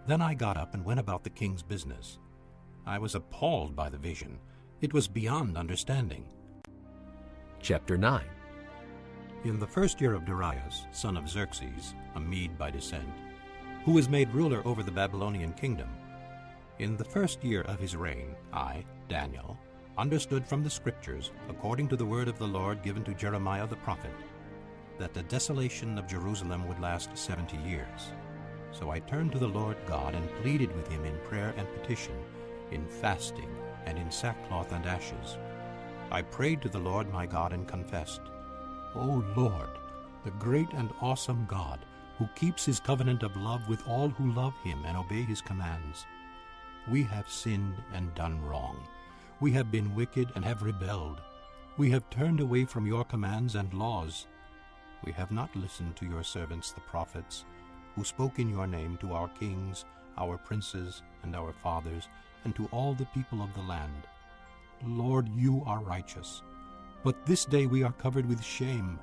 Then I got up and went about the king's business. I was appalled by the vision. It was beyond understanding. Chapter 9. In the first year of Darius, son of Xerxes, a Mede by descent, who was made ruler over the Babylonian kingdom, in the first year of his reign, I, Daniel, understood from the Scriptures, according to the word of the Lord given to Jeremiah the prophet, that the desolation of Jerusalem would last 70 years. So I turned to the Lord God and pleaded with him in prayer and petition, in fasting, and in sackcloth and ashes. I prayed to the Lord my God and confessed, "O Lord, the great and awesome God, who keeps his covenant of love with all who love him and obey his commands, we have sinned and done wrong. We have been wicked and have rebelled. We have turned away from your commands and laws. We have not listened to your servants the prophets, who spoke in your name to our kings, our princes, and our fathers, and to all the people of the land. Lord, you are righteous. But this day we are covered with shame,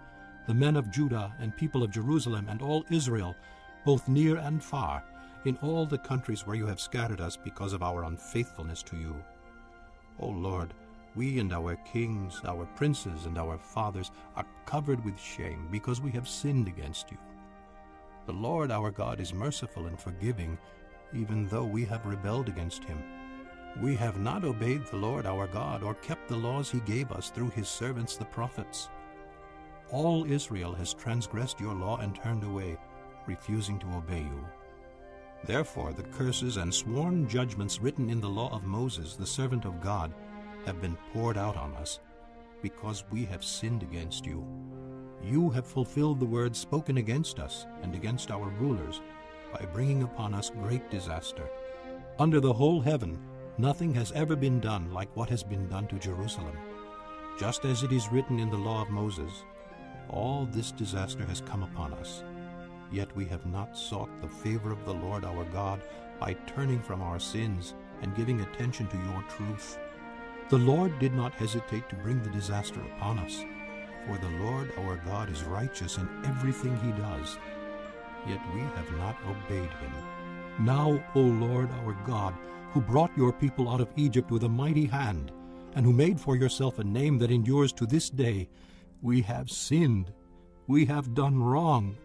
the men of Judah and people of Jerusalem and all Israel, both near and far, in all the countries where you have scattered us because of our unfaithfulness to you. O Lord, we and our kings, our princes, and our fathers are covered with shame because we have sinned against you. The Lord our God is merciful and forgiving, even though we have rebelled against him. We have not obeyed the Lord our God or kept the laws he gave us through his servants the prophets. All Israel has transgressed your law and turned away, refusing to obey you. Therefore the curses and sworn judgments written in the law of Moses, the servant of God, have been poured out on us, because we have sinned against you. You have fulfilled the words spoken against us and against our rulers, by bringing upon us great disaster. Under the whole heaven, nothing has ever been done like what has been done to Jerusalem. Just as it is written in the law of Moses, all this disaster has come upon us. Yet we have not sought the favor of the Lord our God by turning from our sins and giving attention to your truth. The Lord did not hesitate to bring the disaster upon us, for the Lord our God is righteous in everything he does. Yet we have not obeyed him. Now, O Lord our God, who brought your people out of Egypt with a mighty hand, and who made for yourself a name that endures to this day, we have sinned. We have done wrong.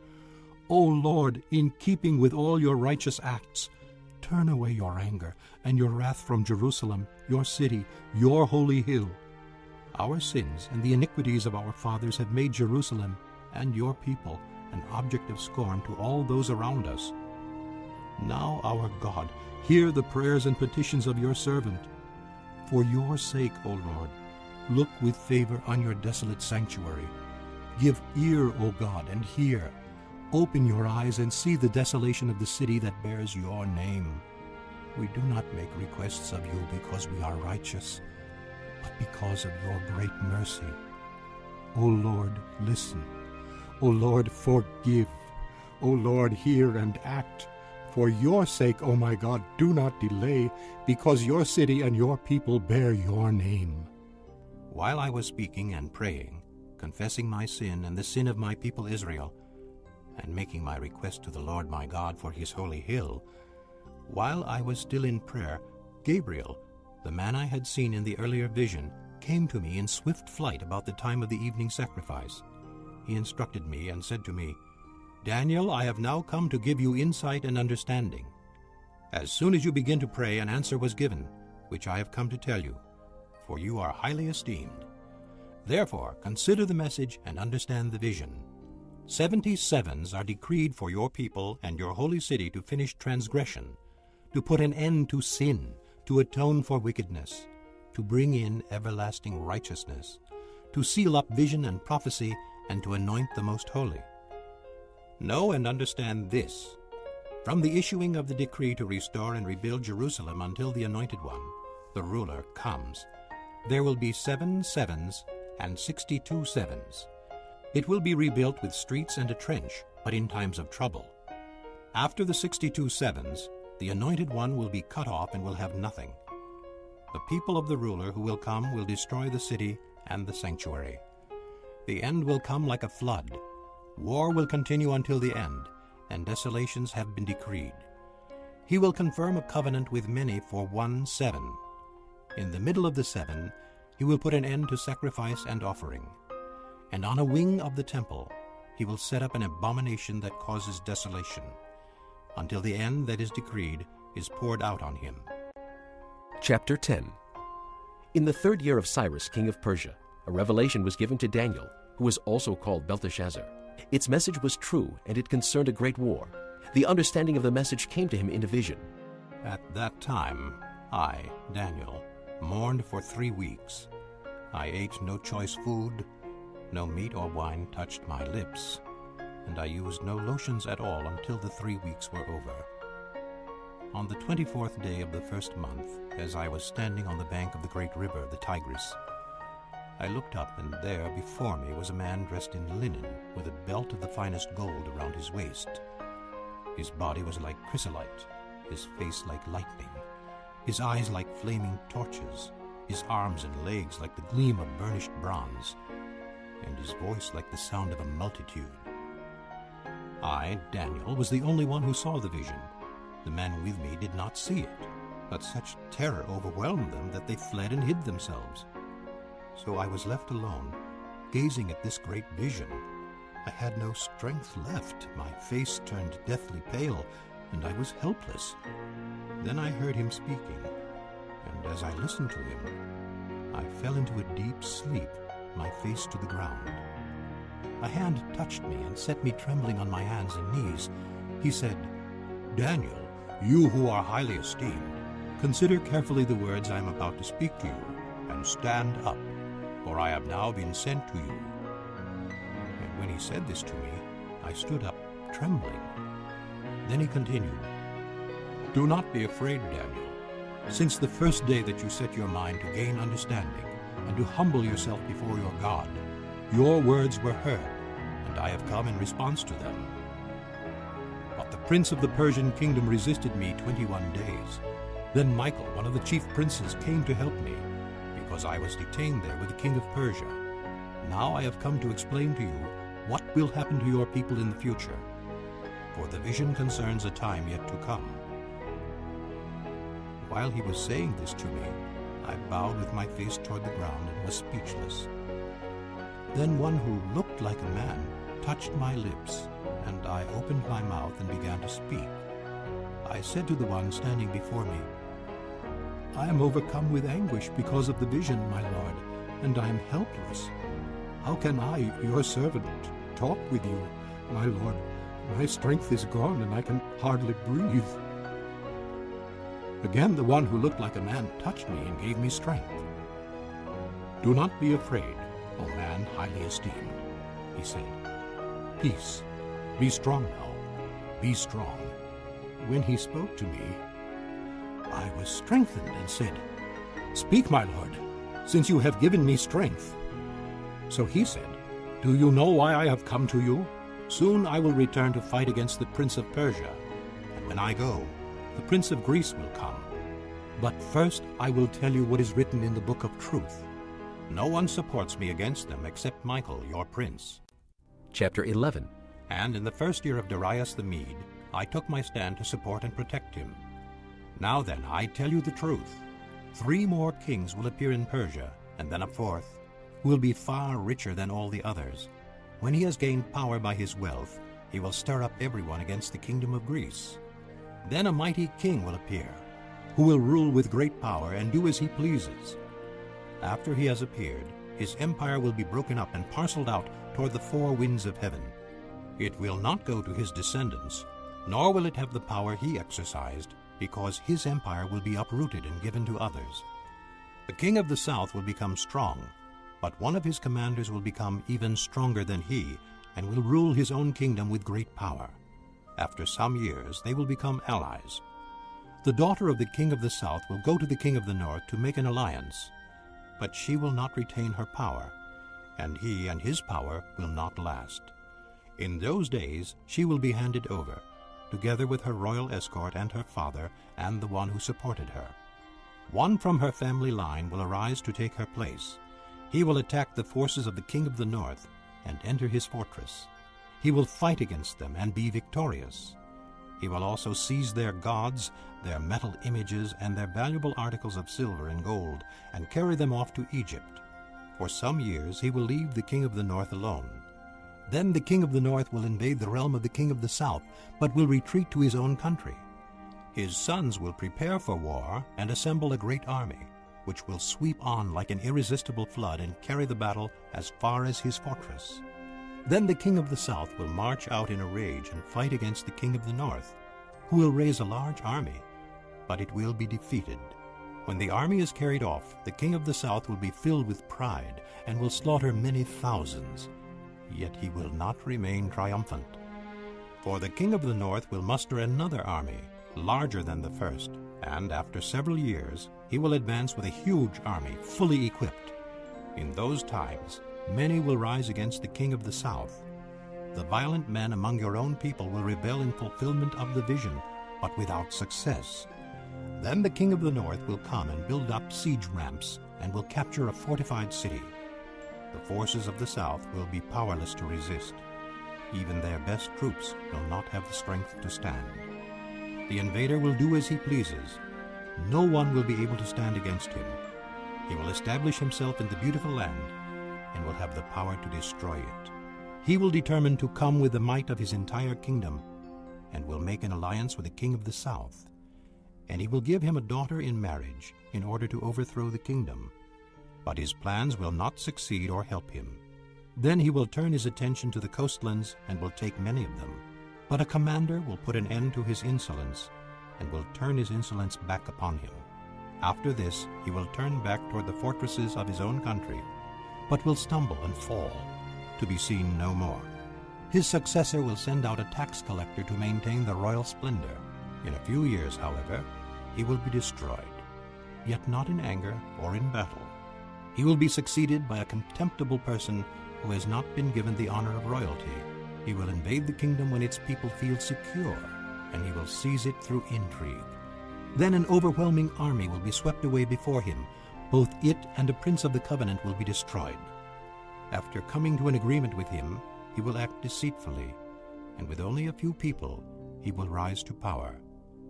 O Lord, in keeping with all your righteous acts, turn away your anger and your wrath from Jerusalem, your city, your holy hill. Our sins and the iniquities of our fathers have made Jerusalem and your people an object of scorn to all those around us. Now, our God, hear the prayers and petitions of your servant. For your sake, O Lord, look with favor on your desolate sanctuary. Give ear, O God, and hear. Open your eyes and see the desolation of the city that bears your name. We do not make requests of you because we are righteous, but because of your great mercy. O Lord, listen. O Lord, forgive. O Lord, hear and act. For your sake, O my God, do not delay, because your city and your people bear your name. While I was speaking and praying, confessing my sin and the sin of my people Israel, and making my request to the Lord my God for his holy hill, while I was still in prayer, Gabriel, the man I had seen in the earlier vision, came to me in swift flight about the time of the evening sacrifice. He instructed me and said to me, Daniel, I have now come to give you insight and understanding. As soon as you begin to pray, an answer was given, which I have come to tell you, for you are highly esteemed. Therefore, consider the message and understand the vision. 70 sevens are decreed for your people and your holy city to finish transgression, to put an end to sin, to atone for wickedness, to bring in everlasting righteousness, to seal up vision and prophecy, and to anoint the most holy. Know and understand this. From the issuing of the decree to restore and rebuild Jerusalem until the Anointed One, the ruler, comes, there will be 7 sevens and 62 sevens. It will be rebuilt with streets and a trench, but in times of trouble. After the 62 sevens, the Anointed One will be cut off and will have nothing. The people of the ruler who will come will destroy the city and the sanctuary. The end will come like a flood. War will continue until the end, and desolations have been decreed. He will confirm a covenant with many for 1 7. In the middle of the 7, he will put an end to sacrifice and offering. And on a wing of the temple, he will set up an abomination that causes desolation, until the end that is decreed is poured out on him. Chapter 10. In the 3rd year of Cyrus, king of Persia, a revelation was given to Daniel, who was also called Belteshazzar. Its message was true, and it concerned a great war. The understanding of the message came to him in a vision. At that time, I, Daniel, mourned for 3 weeks. I ate no choice food, no meat or wine touched my lips, and I used no lotions at all until the 3 weeks were over. On the 24th day of the 1st month, as I was standing on the bank of the great river, the Tigris, I looked up, and there before me was a man dressed in linen, with a belt of the finest gold around his waist. His body was like chrysolite, his face like lightning, his eyes like flaming torches, his arms and legs like the gleam of burnished bronze, and his voice like the sound of a multitude. I, Daniel, was the only one who saw the vision. The men with me did not see it, but such terror overwhelmed them that they fled and hid themselves. So I was left alone, gazing at this great vision. I had no strength left. My face turned deathly pale, and I was helpless. Then I heard him speaking, and as I listened to him, I fell into a deep sleep, my face to the ground. A hand touched me and set me trembling on my hands and knees. He said, Daniel, You who are highly esteemed, consider carefully the words I am about to speak to you, and stand up, for I have now been sent to you. And when he said this to me, I stood up, trembling. Then he continued, Do not be afraid, Daniel. Since the first day that you set your mind to gain understanding and to humble yourself before your God, your words were heard, and I have come in response to them. But the prince of the Persian kingdom resisted me 21 days. Then Michael, one of the chief princes, came to help me, because I was detained there with the king of Persia. Now I have come to explain to you what will happen to your people in the future, for the vision concerns a time yet to come. While he was saying this to me, I bowed with my face toward the ground and was speechless. Then one who looked like a man touched my lips, and I opened my mouth and began to speak. I said to the one standing before me, I am overcome with anguish because of the vision, my lord, and I am helpless. How can I, your servant, talk with you, my lord? My strength is gone, and I can hardly breathe. Again the one who looked like a man touched me and gave me strength. Do not be afraid, O man highly esteemed, he said. Peace. Be strong now. Be strong. When he spoke to me, I was strengthened and said, Speak, my lord, since you have given me strength. So he said, Do you know why I have come to you? Soon I will return to fight against the prince of Persia, and when I go, the prince of Greece will come. But first I will tell you what is written in the book of truth. No one supports me against them except Michael, your prince. Chapter 11. And in the first year of Darius the Mede, I took my stand to support and protect him. Now then, I tell you the truth. 3 more kings will appear in Persia, and then a 4th, who will be far richer than all the others. When he has gained power by his wealth, he will stir up everyone against the kingdom of Greece. Then a mighty king will appear, who will rule with great power and do as he pleases. After he has appeared, his empire will be broken up and parceled out toward the 4 winds of heaven. It will not go to his descendants, nor will it have the power he exercised, because his empire will be uprooted and given to others. The king of the south will become strong, but one of his commanders will become even stronger than he, and will rule his own kingdom with great power. After some years they will become allies. The daughter of the king of the south will go to the king of the north to make an alliance, but she will not retain her power, and he and his power will not last. In those days she will be handed over, together with her royal escort and her father and the one who supported her. One from her family line will arise to take her place. He will attack the forces of the king of the north and enter his fortress. He will fight against them and be victorious. He will also seize their gods, their metal images, and their valuable articles of silver and gold, and carry them off to Egypt. For some years he will leave the king of the north alone. Then the king of the north will invade the realm of the king of the south, but will retreat to his own country. His sons will prepare for war and assemble a great army, which will sweep on like an irresistible flood and carry the battle as far as his fortress. Then the king of the south will march out in a rage and fight against the king of the north, who will raise a large army, but it will be defeated. When the army is carried off, the king of the south will be filled with pride and will slaughter many thousands, yet he will not remain triumphant. For the king of the north will muster another army, larger than the first, and after several years he will advance with a huge army, fully equipped. In those times many will rise against the king of the south. The violent men among your own people will rebel in fulfillment of the vision, but without success. Then the king of the north will come and build up siege ramps and will capture a fortified city. The forces of the south will be powerless to resist. Even their best troops will not have the strength to stand. The invader will do as he pleases. No one will be able to stand against him. He will establish himself in the beautiful land and will have the power to destroy it. He will determine to come with the might of his entire kingdom and will make an alliance with the king of the south. And he will give him a daughter in marriage in order to overthrow the kingdom. But his plans will not succeed or help him. Then he will turn his attention to the coastlands and will take many of them. But a commander will put an end to his insolence, and will turn his insolence back upon him. After this he will turn back toward the fortresses of his own country, but will stumble and fall, to be seen no more. His successor will send out a tax collector to maintain the royal splendor. In a few years, however, he will be destroyed, yet not in anger or in battle. He will be succeeded by a contemptible person who has not been given the honor of royalty. He will invade the kingdom when its people feel secure, and he will seize it through intrigue. Then an overwhelming army will be swept away before him. Both it and a prince of the covenant will be destroyed. After coming to an agreement with him, he will act deceitfully, and with only a few people, he will rise to power.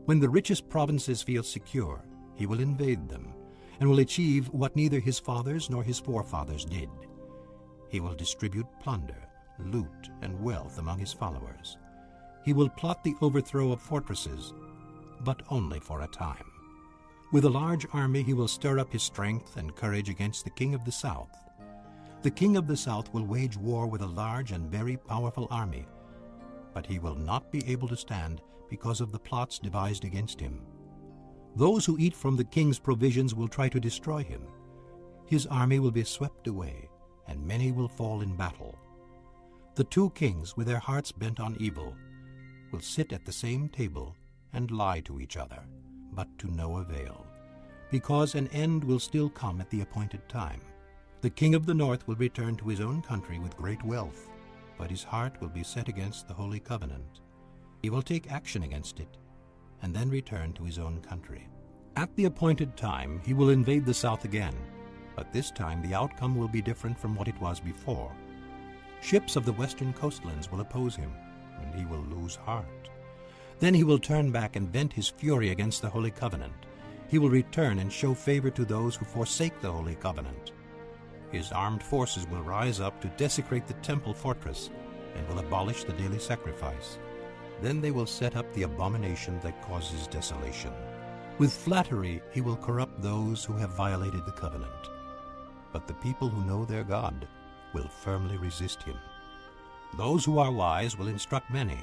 When the richest provinces feel secure, he will invade them, and will achieve what neither his fathers nor his forefathers did. He will distribute plunder, loot, and wealth among his followers. He will plot the overthrow of fortresses, but only for a time. With a large army he will stir up his strength and courage against the king of the south. The king of the south will wage war with a large and very powerful army, but he will not be able to stand because of the plots devised against him. Those who eat from the king's provisions will try to destroy him. His army will be swept away, and many will fall in battle. The two kings, with their hearts bent on evil, will sit at the same table and lie to each other, but to no avail, because an end will still come at the appointed time. The king of the north will return to his own country with great wealth, but his heart will be set against the Holy Covenant. He will take action against it, and then return to his own country. At the appointed time, he will invade the south again, but this time the outcome will be different from what it was before. Ships of the western coastlands will oppose him, and he will lose heart. Then he will turn back and vent his fury against the Holy Covenant. He will return and show favor to those who forsake the Holy Covenant. His armed forces will rise up to desecrate the temple fortress and will abolish the daily sacrifice. Then they will set up the abomination that causes desolation. With flattery he will corrupt those who have violated the covenant. But the people who know their God will firmly resist him. Those who are wise will instruct many,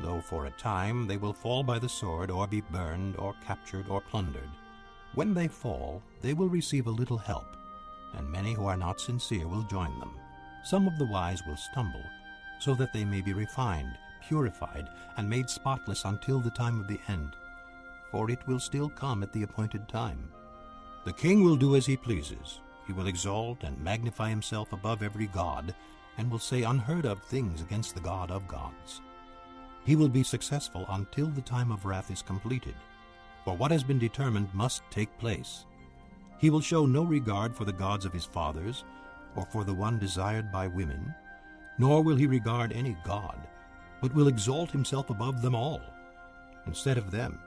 though for a time they will fall by the sword or be burned or captured or plundered. When they fall, they will receive a little help, and many who are not sincere will join them. Some of the wise will stumble, so that they may be refined, purified, and made spotless until the time of the end, for it will still come at the appointed time. The king will do as he pleases. He will exalt and magnify himself above every god, and will say unheard-of things against the God of gods. He will be successful until the time of wrath is completed, for what has been determined must take place. He will show no regard for the gods of his fathers, or for the one desired by women, nor will he regard any god, but will exalt himself above them all. Instead of them,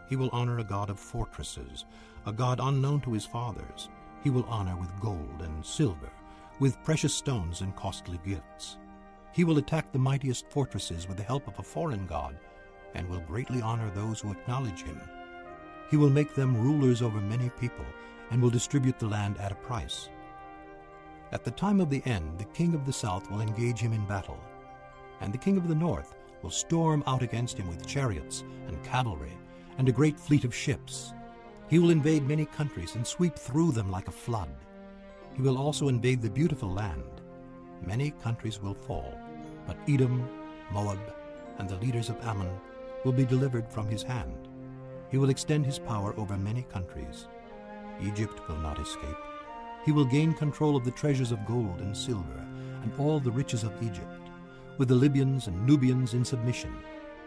he will honor a god of fortresses, a god unknown to his fathers. He will honor with gold and silver, with precious stones and costly gifts. He will attack the mightiest fortresses with the help of a foreign god, and will greatly honor those who acknowledge him. He will make them rulers over many people, and will distribute the land at a price. At the time of the end, the king of the south will engage him in battle, and the king of the north will storm out against him with chariots and cavalry and a great fleet of ships. He will invade many countries and sweep through them like a flood. He will also invade the beautiful land. Many countries will fall, but Edom, Moab, and the leaders of Ammon will be delivered from his hand. He will extend his power over many countries. Egypt will not escape. He will gain control of the treasures of gold and silver and all the riches of Egypt, with the Libyans and Nubians in submission.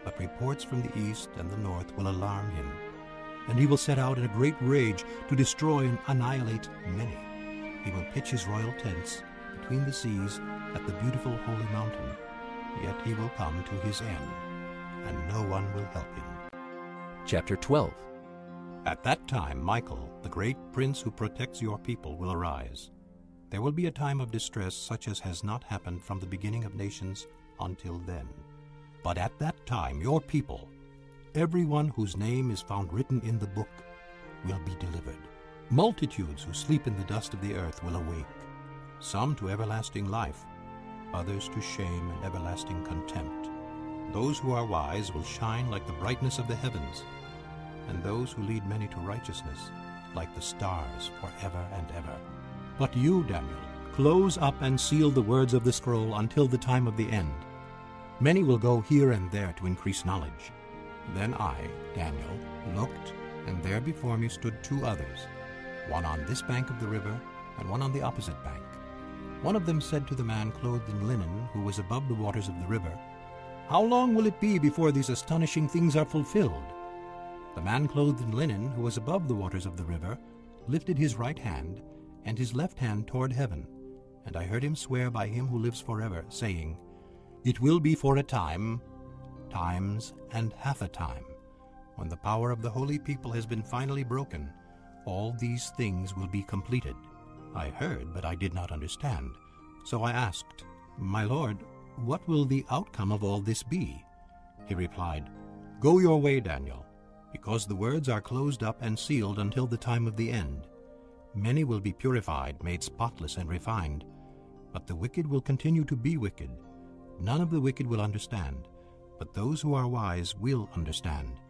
But reports from the east and the north will alarm him, and he will set out in a great rage to destroy and annihilate many. He will pitch his royal tents between the seas at the beautiful holy mountain, yet he will come to his end, and no one will help him. Chapter 12. At that time Michael, the great prince who protects your people, will arise. There will be a time of distress such as has not happened from the beginning of nations until then. But at that time your people, everyone whose name is found written in the book, will be delivered. Multitudes who sleep in the dust of the earth will awake, some to everlasting life, others to shame and everlasting contempt. Those who are wise will shine like the brightness of the heavens, and those who lead many to righteousness, like the stars forever and ever. But you, Daniel, close up and seal the words of the scroll until the time of the end. Many will go here and there to increase knowledge. Then I, Daniel, looked, and there before me stood 2 others, one on this bank of the river, and one on the opposite bank. One of them said to the man clothed in linen, who was above the waters of the river, "How long will it be before these astonishing things are fulfilled?" The man clothed in linen, who was above the waters of the river, lifted his right hand, and his left hand toward heaven, and I heard him swear by him who lives forever, saying, "It will be for a time, times, and half a time. When the power of the holy people has been finally broken, all these things will be completed." I heard, but I did not understand. So I asked, "My Lord, what will the outcome of all this be?" He replied, "Go your way, Daniel, because the words are closed up and sealed until the time of the end. Many will be purified, made spotless, and refined, but the wicked will continue to be wicked. None of the wicked will understand, but those who are wise will understand.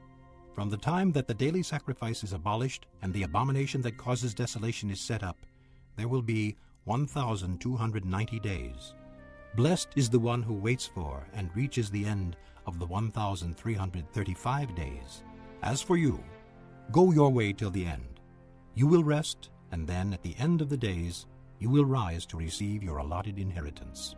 From the time that the daily sacrifice is abolished and the abomination that causes desolation is set up, there will be 1,290 days. Blessed is the one who waits for and reaches the end of the 1,335 days. As for you, go your way till the end. You will rest, and then at the end of the days you will rise to receive your allotted inheritance."